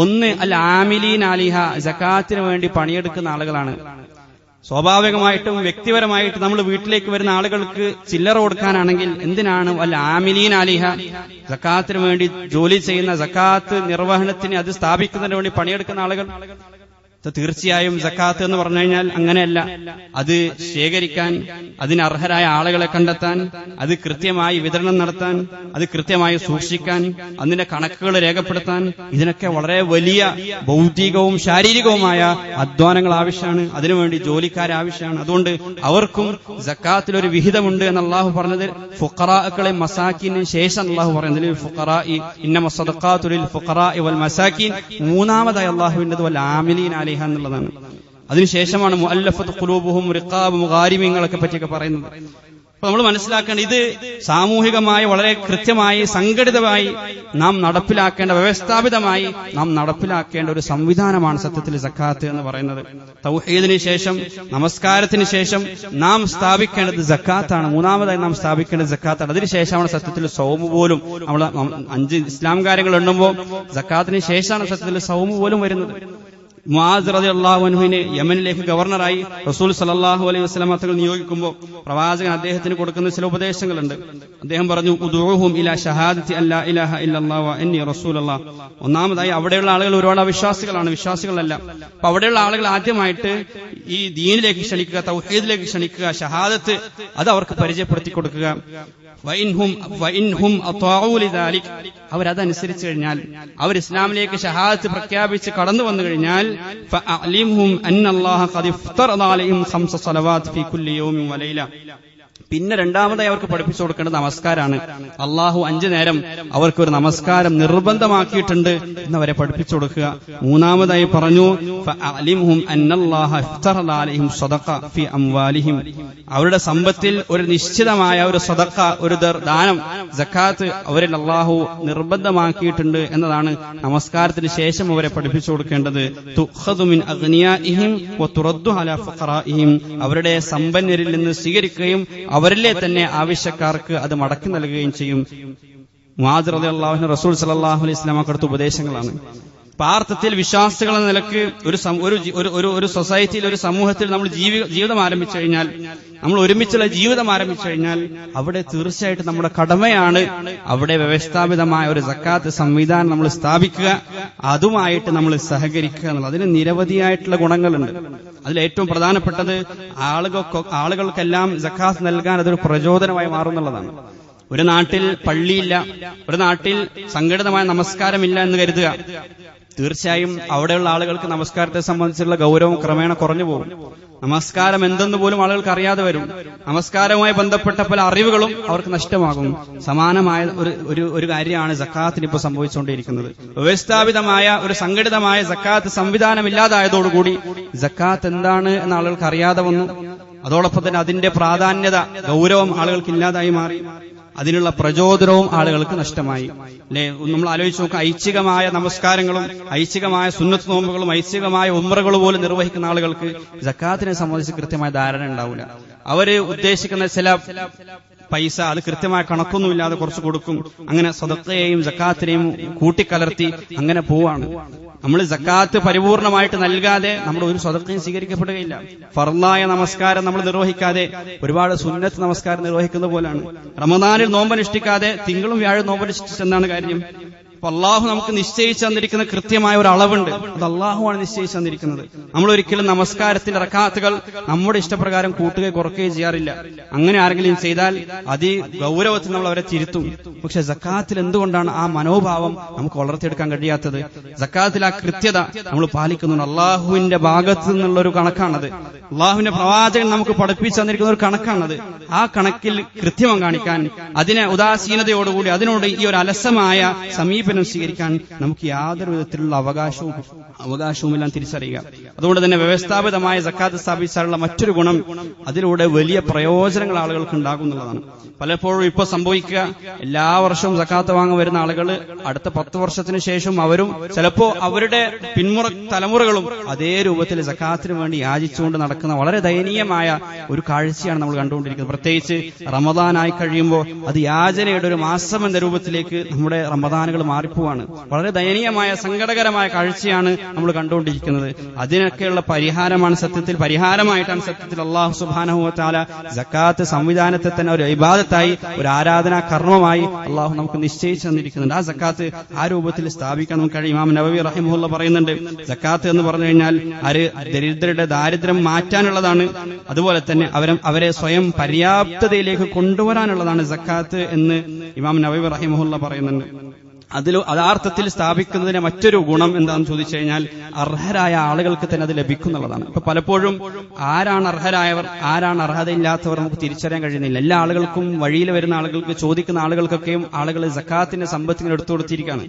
ഒന്ന് അൽ ആമിലീൻ അലിഹ, സക്കാത്തിന് വേണ്ടി പണിയെടുക്കുന്ന ആളുകളാണ്. സ്വാഭാവികമായിട്ടും വ്യക്തിപരമായിട്ട് നമ്മൾ വീട്ടിലേക്ക് വരുന്ന ആളുകൾക്ക് ചില്ലറ കൊടുക്കാനാണെങ്കിൽ എന്തിനാണ് അൽ ആമിലീൻ അലിഹ, സക്കാത്തിന് വേണ്ടി ജോലി ചെയ്യുന്ന, സക്കാത്ത് നിർവഹണത്തിന് അത് സ്ഥാപിക്കുന്നതിന് വേണ്ടി പണിയെടുക്കുന്ന ആളുകൾ. തീർച്ചയായും സക്കാത്ത് എന്ന് പറഞ്ഞു കഴിഞ്ഞാൽ അങ്ങനെയല്ല. അത് ശേഖരിക്കാൻ, അതിന് അർഹരായ ആളുകളെ കണ്ടെത്താൻ, അത് കൃത്യമായി വിതരണം നടത്താൻ, അത് കൃത്യമായി സൂക്ഷിക്കാൻ, അതിന്റെ കണക്കുകൾ രേഖപ്പെടുത്താൻ, ഇതിനൊക്കെ വളരെ വലിയ ഭൗതികവും ശാരീരികവുമായ അധ്വാനങ്ങൾ ആവശ്യമാണ്. അതിനുവേണ്ടി ജോലിക്കാർ ആവശ്യമാണ്. അതുകൊണ്ട് അവർക്കും സക്കാത്തിലൊരു വിഹിതമുണ്ട് എന്ന് അള്ളാഹു പറഞ്ഞത് ഫുഖറാക്കളെ മസാക്കിന് ശേഷം അള്ളാഹു പറയുന്നത് ഫുഖറാഇ ഇന്നമ സദഖാതു ലിൽ ഫുഖറാഇ വൽ മസാക്കിൻ. മൂന്നാമതായി അള്ളാഹുവിന്റെ വൽ ആമിലീൻ അലൈഹ എന്നുള്ളതാണ്. അതിനുശേഷമാണ് മുഅല്ലഫത്ത് ഖുലൂബുഹും റിഖാബ് മുഗാരിമിങ്ങളൊക്കെ പറ്റിയൊക്കെ പറയുന്നത്. അപ്പൊ നമ്മൾ മനസ്സിലാക്കേണ്ട, ഇത് സാമൂഹികമായി വളരെ കൃത്യമായി സംഘടിതമായി നാം നടപ്പിലാക്കേണ്ട, വ്യവസ്ഥാപിതമായി നാം നടപ്പിലാക്കേണ്ട ഒരു സംവിധാനമാണ് സത്യത്തിൽ സക്കാത്ത് എന്ന് പറയുന്നത്. തൗഹീദിന് ശേഷം, നമസ്കാരത്തിന് ശേഷം നാം സ്ഥാപിക്കേണ്ടത് സക്കാത്താണ്. മൂന്നാമതായി നാം സ്ഥാപിക്കേണ്ടത് സക്കാത്താണ്. അതിനുശേഷമാണ് സത്യത്തിൽ സൗമ് പോലും. നമ്മൾ 5 ഇസ്ലാം കാര്യങ്ങൾ എണ്ണുമ്പോൾ സക്കാത്തിന് ശേഷമാണ് സത്യത്തിൽ സൗമ് പോലും വരുന്നത്. മുആദ് റളിയല്ലാഹു അൻഹുവിനെ യമനിലേക്ക് ഗവർണറായി റസൂൽ സല്ലല്ലാഹു അലൈഹി വസല്ലം തങ്ങൾ നിയോഗിക്കുമ്പോൾ പ്രവാചകൻ അദ്ദേഹത്തിന് കൊടുക്കുന്ന ചില ഉപദേശങ്ങളുണ്ട്. അദ്ദേഹം പറഞ്ഞു, ഉദൂഹും ഇലാ ഷഹാദത്തി അല്ലാ ഇലാഹ ഇല്ലല്ലാഹു വ അന്നി റസൂലുള്ളാഹ്. ഒന്നാമതായി അവിടെയുള്ള ആളുകൾ ഒരുപാട് അവിശ്വാസികളാണ്, വിശ്വാസികളല്ല. അപ്പൊ അവിടെയുള്ള ആളുകൾ ആദ്യമായിട്ട് ഈ ദീനിലേക്ക് ക്ഷണിക്കുക, തൗഹീദിലേക്ക് ക്ഷണിക്കുക, ഷഹാദത്ത് അത് അവർക്ക് പരിചയപ്പെടുത്തി കൊടുക്കുക. അവരതനുസരിച്ച് കഴിഞ്ഞാൽ, അവർ ഇസ്ലാമിലേക്ക് ഷഹാദത്ത് പ്രഖ്യാപിച്ച് കടന്നു വന്നു കഴിഞ്ഞാൽ ഫഅലിംഹും അന്നല്ലാഹ ഖദ് ഇഫ്തറദ അലൈഹിം 5 സ്വലവാത്ത് ഫീ കുല്ലി യൗമിൻ വലൈല. പിന്നെ രണ്ടാമതായി അവർക്ക് പഠിപ്പിച്ചു കൊടുക്കേണ്ടത് നമസ്കാരമാണ്. അള്ളാഹു 5 നേരം അവർക്ക് ഒരു നമസ്കാരം നിർബന്ധമാക്കിയിട്ടുണ്ട് എന്നവരെ പഠിപ്പിച്ചു കൊടുക്കുക. മൂന്നാമതായി പറഞ്ഞു ഫഅലിംഹും അന്നല്ലാഹ ഇഫ്തറദ അലൈഹിം സദഖ ഫീ അംവാലിഹിം. അവരുടെ സമ്പത്തിൽ ഒരു നിശ്ചിതമായ ഒരു സദഖ, ഒരു ദാനം, സക്കാത്ത് അവരിൽ അള്ളാഹു നിർബന്ധമാക്കിയിട്ടുണ്ട് എന്നതാണ് നമസ്കാരത്തിന് ശേഷം അവരെ പഠിപ്പിച്ചു കൊടുക്കേണ്ടത്. തുഖദു മിൻ അഗ്നിയാഇഹിം വതുറദ്ദു അലാ ഫഖറാഇഹിം. അവരുടെ സമ്പന്നരിൽ നിന്ന് സ്വീകരിക്കുകയും അവരിലെ തന്നെ ആവശ്യക്കാർക്ക് അത് മടക്കി നൽകുകയും ചെയ്യും. മുആദ് റളിയല്ലാഹു അൻഹു റസൂൽ സല്ലല്ലാഹു അലൈഹി വസല്ലം കൊടുത്ത ഉപദേശങ്ങളാണ്. പാർത്ഥത്തിൽ വിശ്വാസികൾ എന്ന നിലക്ക് ഒരു സൊസൈറ്റിയിൽ, ഒരു സമൂഹത്തിൽ നമ്മൾ ജീവിതം ആരംഭിച്ചു കഴിഞ്ഞാൽ, നമ്മൾ ഒരുമിച്ചുള്ള ജീവിതം ആരംഭിച്ചു കഴിഞ്ഞാൽ അവിടെ തീർച്ചയായിട്ടും നമ്മുടെ കടമയാണ് അവിടെ വ്യവസ്ഥാപിതമായ ഒരു സക്കാത്ത് സംവിധാനം നമ്മൾ സ്ഥാപിക്കുക, അതുമായിട്ട് നമ്മൾ സഹകരിക്കുക എന്നുള്ളത്. അതിന് നിരവധിയായിട്ടുള്ള ഗുണങ്ങളുണ്ട്. അതിലേറ്റവും പ്രധാനപ്പെട്ടത് ആളുകൾക്കെല്ലാം സക്കാത്ത് നൽകാൻ അതൊരു പ്രചോദനമായി മാറുന്നുള്ളതാണ്. ഒരു നാട്ടിൽ പള്ളിയില്ല, ഒരു നാട്ടിൽ സംഘടിതമായ നമസ്കാരമില്ല എന്ന് കരുതുക. തീർച്ചയായും അവിടെയുള്ള ആളുകൾക്ക് നമസ്കാരത്തെ സംബന്ധിച്ചുള്ള ഗൗരവം ക്രമേണ കുറഞ്ഞു പോകും. നമസ്കാരം എന്തെന്ന് പോലും ആളുകൾക്ക് അറിയാതെ വരും. നമസ്കാരവുമായി ബന്ധപ്പെട്ട പല അറിവുകളും അവർക്ക് നഷ്ടമാകും. സമാനമായ ഒരു കാര്യമാണ് സക്കാത്തിന് ഇപ്പോൾ സംഭവിച്ചുകൊണ്ടിരിക്കുന്നത്. വ്യവസ്ഥാപിതമായ ഒരു സംഘടിതമായ സക്കാത്ത് സംവിധാനം ഇല്ലാതായതോടുകൂടി സക്കാത്ത് എന്താണ് എന്ന ആളുകൾക്ക് അറിയാതെ വന്നു. അതോടൊപ്പം തന്നെ അതിന്റെ പ്രാധാന്യത, ഗൗരവം ആളുകൾക്ക് ഇല്ലാതായി മാറി. അതിനുള്ള പ്രചോദനവും ആളുകൾക്ക് നഷ്ടമായി. അല്ലെ, നമ്മൾ ആലോചിച്ച് നോക്കുക, ഐച്ഛികമായ നമസ്കാരങ്ങളും ഐച്ഛികമായ സുന്നത്ത് നോമ്പുകളും ഐച്ഛികമായ ഉംറകൾ പോലും നിർവഹിക്കുന്ന ആളുകൾക്ക് സക്കാത്തിനെ സംബന്ധിച്ച് കൃത്യമായ ധാരണ ഉണ്ടാവില്ല. അവര് ഉദ്ദേശിക്കുന്ന ചില പൈസ അത് കൃത്യമായ കണക്കൊന്നുമില്ലാതെ കുറച്ച് കൊടുക്കും. അങ്ങനെ സദഖയെയും സക്കാത്തിനെയും കൂട്ടിക്കലർത്തി അങ്ങനെ പോവാണ്. നമ്മൾ സക്കാത്ത് പരിപൂർണമായിട്ട് നൽകാതെ നമ്മുടെ ഒരു സദഖയും സ്വീകരിക്കപ്പെടുകയില്ല. ഫർളായ നമസ്കാരം നമ്മൾ നിർവഹിക്കാതെ ഒരുപാട് സുന്നത്ത് നമസ്കാരം നിർവഹിക്കുന്ന പോലാണ്. റമദാനിൽ നോമ്പനുഷ്ഠിക്കാതെ തിങ്കളും വ്യാഴം നോമ്പനുഷ്ഠിച്ചെന്നാണ് കാര്യം. അപ്പൊ അള്ളാഹു നമുക്ക് നിശ്ചയിച്ചു തന്നിരിക്കുന്ന കൃത്യമായ ഒരു അളവുണ്ട്. അത് അള്ളാഹുവാണ് നിശ്ചയിച്ചു തന്നിരിക്കുന്നത്. നമ്മൾ ഒരിക്കലും നമസ്കാരത്തിന്റെ റക്അത്തുകൾ നമ്മുടെ ഇഷ്ടപ്രകാരം കൂട്ടുകയോ കുറയ്ക്കുകയോ ചെയ്യാറില്ല. അങ്ങനെ ആരെങ്കിലും ചെയ്താൽ അതി ഗൗരവത്തിൽ നമ്മൾ അവരെ തിരുത്തും. പക്ഷെ സക്കാത്തിൽ എന്തുകൊണ്ടാണ് ആ മനോഭാവം നമുക്ക് വളർത്തിയെടുക്കാൻ കഴിയാത്തത്? സക്കാത്തിൽ ആ കൃത്യത നമ്മൾ പാലിക്കുന്നുണ്ട്. അള്ളാഹുവിന്റെ ഭാഗത്തു നിന്നുള്ള ഒരു കണക്കാണത്. അള്ളാഹുവിന്റെ പ്രവാചകൻ നമുക്ക് പഠിപ്പിച്ചു തന്നിരിക്കുന്ന ഒരു കണക്കാണത്. ആ കണക്കിൽ കൃത്യമം കാണിക്കാൻ, അതിനെ ഉദാസീനതയോടുകൂടി അതിനോട് ഈ ഒരു അലസമായ സമീപനം സ്വീകരിക്കാൻ നമുക്ക് യാതൊരു വിധത്തിലുള്ള അവകാശവുമെല്ലാം തിരിച്ചറിയുക. അതുകൊണ്ട് തന്നെ വ്യവസ്ഥാപിതമായ സക്കാത്ത് സ്ഥാപിച്ചാലുള്ള മറ്റൊരു ഗുണം, അതിലൂടെ വലിയ പ്രയോജനങ്ങൾ ആളുകൾക്ക് ഉണ്ടാകുന്നുള്ളതാണ്. പലപ്പോഴും ഇപ്പൊ സംഭവിക്കുക, എല്ലാ വർഷവും സക്കാത്ത് വാങ്ങാൻ വരുന്ന ആളുകൾ അടുത്ത 10 വർഷത്തിന് ശേഷം അവരും ചിലപ്പോ അവരുടെ തലമുറകളും അതേ രൂപത്തിൽ സക്കാത്തിന് വേണ്ടി യാചിച്ചുകൊണ്ട് നടക്കുന്ന വളരെ ദയനീയമായ ഒരു കാഴ്ചയാണ് നമ്മൾ കണ്ടുകൊണ്ടിരിക്കുന്നത്. പ്രത്യേകിച്ച് റമദാനായി കഴിയുമ്പോൾ അത് യാചനയുടെ ഒരു മാസം എന്ന രൂപത്തിലേക്ക് നമ്മുടെ റമദാനുകൾ മാറിപ്പോവാണ്. വളരെ ദയനീയമായ സങ്കടകരമായ കാഴ്ചയാണ് നമ്മൾ കണ്ടുകൊണ്ടിരിക്കുന്നത്. അതിനൊക്കെയുള്ള പരിഹാരമായിട്ടാണ് സത്യത്തിൽ അല്ലാഹു സുബ്ഹാനഹു വ തആല സക്കാത്ത് സംവിധാനത്തെ തന്നെ ഒരു ഇബാദത്തായി, ഒരു ആരാധനാ കർമ്മമായി അള്ളാഹു നമുക്ക് നിശ്ചയിച്ചു തന്നിരിക്കുന്നുണ്ട്. ആ സക്കാത്ത് ആ രൂപത്തിൽ സ്ഥാപിക്കാൻ നമുക്ക് കഴിയും. ഇമാം നവവി റഹിമഹുല്ലാഹ് പറയുന്നുണ്ട്, സക്കാത്ത് എന്ന് പറഞ്ഞു കഴിഞ്ഞാൽ ദരിദ്രരുടെ ദാരിദ്ര്യം മാറ്റാനുള്ളതാണ്. അതുപോലെ തന്നെ അവരെ സ്വയം പര്യാപ്തതയിലേക്ക് കൊണ്ടുവരാനുള്ളതാണ് സക്കാത്ത് എന്ന് ഇമാം നവവി റഹിമഹുല്ലാഹ് പറയുന്നുണ്ട്. യഥാർത്ഥത്തിൽ സ്ഥാപിക്കുന്നതിന് മറ്റൊരു ഗുണം എന്താണെന്ന് ചോദിച്ചു കഴിഞ്ഞാൽ അർഹരായ ആളുകൾക്ക് തന്നെ അത് ലഭിക്കുന്നുള്ളതാണ്. ഇപ്പൊ പലപ്പോഴും ആരാണ് അർഹരായവർ, ആരാണ് അർഹതയില്ലാത്തവർ നമുക്ക് തിരിച്ചറിയാൻ കഴിയുന്നില്ല. എല്ലാ ആളുകൾക്കും, വഴിയിൽ വരുന്ന ആളുകൾക്ക്, ചോദിക്കുന്ന ആളുകൾക്കൊക്കെയും ആളുകൾ സക്കാത്തിന്റെ സമ്പത്തിനെ എടുത്തു കൊടുത്തിരിക്കുകയാണ്.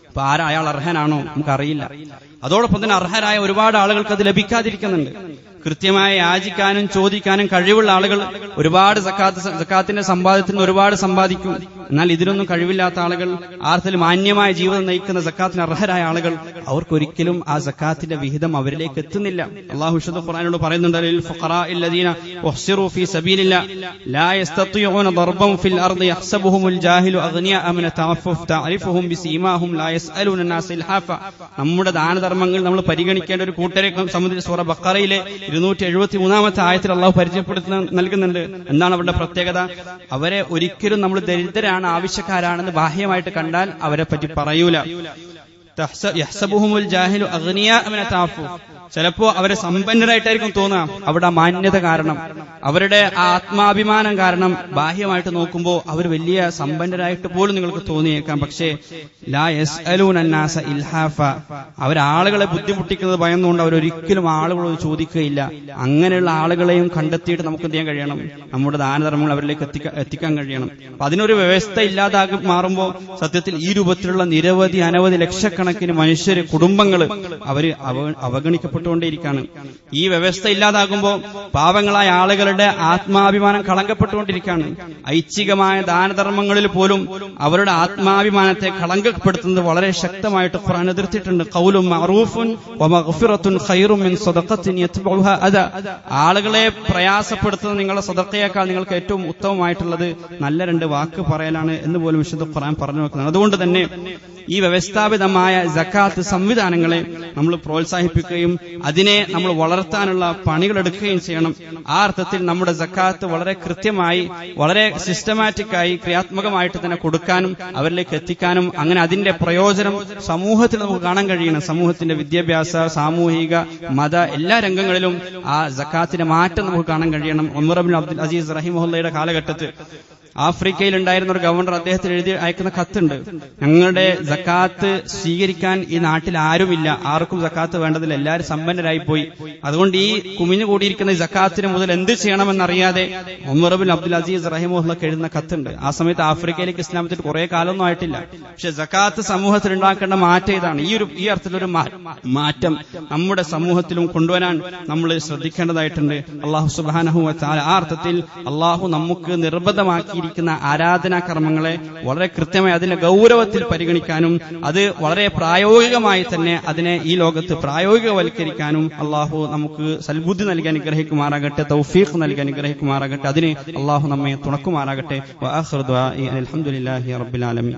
അപ്പൊ അയാൾ അർഹനാണോ നമുക്കറിയില്ല. അതോടൊപ്പം തന്നെ അർഹരായ ഒരുപാട് ആളുകൾക്ക് അത് ലഭിക്കാതിരിക്കുന്നുണ്ട്. കൃത്യമായി യാചിക്കാനും ചോദിക്കാനും കഴിവുള്ള ആളുകൾ ഒരുപാട് സക്കാത്തിന്റെ സമ്പാദ്യത്തിന് ഒരുപാട് സമ്പാദിക്കും. എന്നാൽ ഇതിനൊന്നും കഴിവില്ലാത്ത ആളുകൾ, ആർത്തിൽ മാന്യമായ ജീവിതം നയിക്കുന്ന സക്കാത്തിന് അർഹരായ ആളുകൾ, അവർക്കൊരിക്കലും ആ സക്കാത്തിന്റെ വിഹിതം അവരിലേക്ക് എത്തുന്നില്ല. അല്ലാഹു വിശുദ്ധ ഖുർആനിലൂടെ പറയുന്നുണ്ട്, ലിൽ ഫുഖറാഇൽ ലദീന ഉഹ്സിറു ഫീ സബീലില്ലാഹ് ലാ യസ്തതിഊന ദർബൻ ഫിൽ അർദി യഹ്സബുഹുമുൽ ജാഹിലു അഗ്നിയാഅ മിന തഅഫുഫ് തഅരിഫുഹും ബിസീമാഹും ലാ യസ്അലൂന അന്നാസ ഇൽഹാഫ. നമ്മുടെ ദാനധർമ്മങ്ങൾ നമ്മൾ പരിഗണിക്കേണ്ട ഒരു കൂട്ടരെ സംബന്ധിച്ച് സൂറ ബഖറയിലെ 273-ാമത്തെ ആയത്തിൽ അള്ളാഹു പരിചയപ്പെടുത്തുന്ന നൽകുന്നുണ്ട്. എന്താണ് അവരുടെ പ്രത്യേകത? അവരെ ഒരിക്കലും നമ്മൾ ദരിദ്രരാണ്, ആവശ്യക്കാരാണെന്ന് ബാഹ്യമായിട്ട് കണ്ടാൽ അവരെ പറ്റി പറയൂല. യഹ്സബുഹുമുൽ ജാഹിലു അഗ്നിയാഅ മിന തഅഫുഫ്. ചിലപ്പോ അവരെ സമ്പന്നരായിട്ടായിരിക്കും തോന്നുക. അവിടെ ആ മാന്യത കാരണം, അവരുടെ ആ ആത്മാഭിമാനം കാരണം ബാഹ്യമായിട്ട് നോക്കുമ്പോൾ അവർ വലിയ സമ്പന്നരായിട്ട് പോലും നിങ്ങൾക്ക് തോന്നിയേക്കാം. പക്ഷേ ലാ യസ്അലൂന അന്നാസ ഇൽഹാഫ, അവരാളുകളെ ബുദ്ധിമുട്ടിക്കുന്നത് ഭയന്നുകൊണ്ട് അവരൊരിക്കലും ആളുകളോട് ചോദിക്കുകയില്ല. അങ്ങനെയുള്ള ആളുകളെയും കണ്ടെത്തിയിട്ട് നമുക്ക് എന്ത് ചെയ്യാൻ കഴിയണം? നമ്മുടെ ദാനധർമ്മങ്ങൾ അവരിലേക്ക് എത്തിക്കാൻ കഴിയണം. അപ്പൊ അതിനൊരു വ്യവസ്ഥ ഇല്ലാതാക്കി മാറുമ്പോൾ സത്യത്തിൽ ഈ രൂപത്തിലുള്ള നിരവധി അനവധി ലക്ഷക്കണക്കിന് മനുഷ്യര്, കുടുംബങ്ങൾ അവര് അവഗണിക്കപ്പെട്ടുകൊണ്ടേയിരിക്കുകയാണ്. ഈ വ്യവസ്ഥ ഇല്ലാതാകുമ്പോൾ പാവങ്ങളായ ആളുകളുടെ ആത്മാഭിമാനം കളങ്കപ്പെട്ടുകൊണ്ടിരിക്കുകയാണ്. ഐച്ഛികമായ ദാനധർമ്മങ്ങളിൽ പോലും അവരുടെ ആത്മാഭിമാനത്തെ കളങ്കപ്പെടുത്തുന്നത് വളരെ ശക്തമായിട്ട് ഖുർആൻ എതിർത്തിട്ടുണ്ട്. ഖൗലുൻ മഅറൂഫുൻ വമഗ്ഫിറത്തുൻ ഖൈറും മിൻ സദഖത്തിൻ യത്ബഉഹാ അദാ. ആളുകളെ പ്രയാസപ്പെടുത്തുന്ന നിങ്ങളുടെ സദഖയേക്കാൾ നിങ്ങൾക്ക് ഏറ്റവും ഉത്തമമായിട്ടുള്ളത് നല്ല രണ്ട് വാക്ക് പറയലാണ് എന്ന് പോലും വിശുദ്ധ ഖുർആൻ പറഞ്ഞു വെക്കുന്നത്. അതുകൊണ്ട് തന്നെ ഈ വ്യവസ്ഥാപിതമായ സക്കാത്ത് സംവിധാനങ്ങളെ നമ്മൾ പ്രോത്സാഹിപ്പിക്കുകയും അതിനെ നമ്മൾ വളർത്താനുള്ള പണികളെടുക്കുകയും ചെയ്യണം. ആ അർത്ഥത്തിൽ നമ്മുടെ സക്കാത്ത് വളരെ കൃത്യമായി, വളരെ സിസ്റ്റമാറ്റിക്കായി, ക്രിയാത്മകമായിട്ട് തന്നെ കൊടുക്കാനും അവരിലേക്ക് എത്തിക്കാനും, അങ്ങനെ അതിന്റെ പ്രയോജനം സമൂഹത്തിൽ നമുക്ക് കാണാൻ കഴിയണം. സമൂഹത്തിന്റെ വിദ്യാഭ്യാസ, സാമൂഹിക, മത എല്ലാ രംഗങ്ങളിലും ആ സക്കാത്തിന്റെ മാറ്റം നമുക്ക് കാണാൻ കഴിയണം. ഉമർ ഇബ്നു അബ്ദുൽ അസീസ് റഹിമഹുള്ളയുടെ കാലഘട്ടത്തിൽ ആഫ്രിക്കയിൽ ഉണ്ടായിരുന്ന ഒരു ഗവർണർ അദ്ദേഹത്തിന് എഴുതി അയക്കുന്ന കത്തുണ്ട്. ഞങ്ങളുടെ സക്കാത്ത് സ്വീകരിക്കാൻ ഈ നാട്ടിൽ ആരുമില്ല, ആർക്കും സക്കാത്ത് വേണ്ടതില്ല, എല്ലാവരും സമ്പന്നരായി പോയി. അതുകൊണ്ട് ഈ കുമിഞ്ഞു കൂടിയിരിക്കുന്ന സക്കാത്തിന് മുതൽ എന്ത് ചെയ്യണമെന്നറിയാതെ ഉമർ ഇബ്നു അബ്ദുൽ അസീസ് റഹിമഹുള്ളക്ക് എഴുതുന്ന കത്തുണ്ട്. ആ സമയത്ത് ആഫ്രിക്കയിലേക്ക് ഇസ്ലാമത്തിൽ കുറെ കാലമൊന്നും ആയിട്ടില്ല. പക്ഷെ സക്കാത്ത് സമൂഹത്തിൽ ഉണ്ടാക്കേണ്ട മാറ്റം ഇതാണ്. ഈ അർത്ഥത്തിലൊരു മാറ്റം നമ്മുടെ സമൂഹത്തിലും കൊണ്ടുവരാൻ നമ്മൾ ശ്രദ്ധിക്കേണ്ടതായിട്ടുണ്ട്. അല്ലാഹു സുബ്ഹാനഹു വ തആല ആ അർത്ഥത്തിൽ അല്ലാഹു നമുക്ക് നിർബന്ധമാക്കി ആരാധനാ കർമ്മങ്ങളെ വളരെ കൃത്യമായി അതിന്റെ ഗൗരവത്തിൽ പരിഗണിക്കാനും അത് വളരെ പ്രായോഗികമായി തന്നെ അതിനെ ഈ ലോകത്ത് പ്രായോഗികവൽക്കരിക്കാനും അള്ളാഹു നമുക്ക് സൽബുദ്ധി നൽകി അനുഗ്രഹിക്കുമാറാകട്ടെ, തൗഫീഖ് നൽകി അനുഗ്രഹിക്കുമാറാകട്ടെ. അതിന് അള്ളാഹു നമ്മെ തുണക്കുമാറാകട്ടെ. വആഖിറു ദുആഇ അൽഹംദുലില്ലാഹി റബ്ബിൽ ആലമീൻ.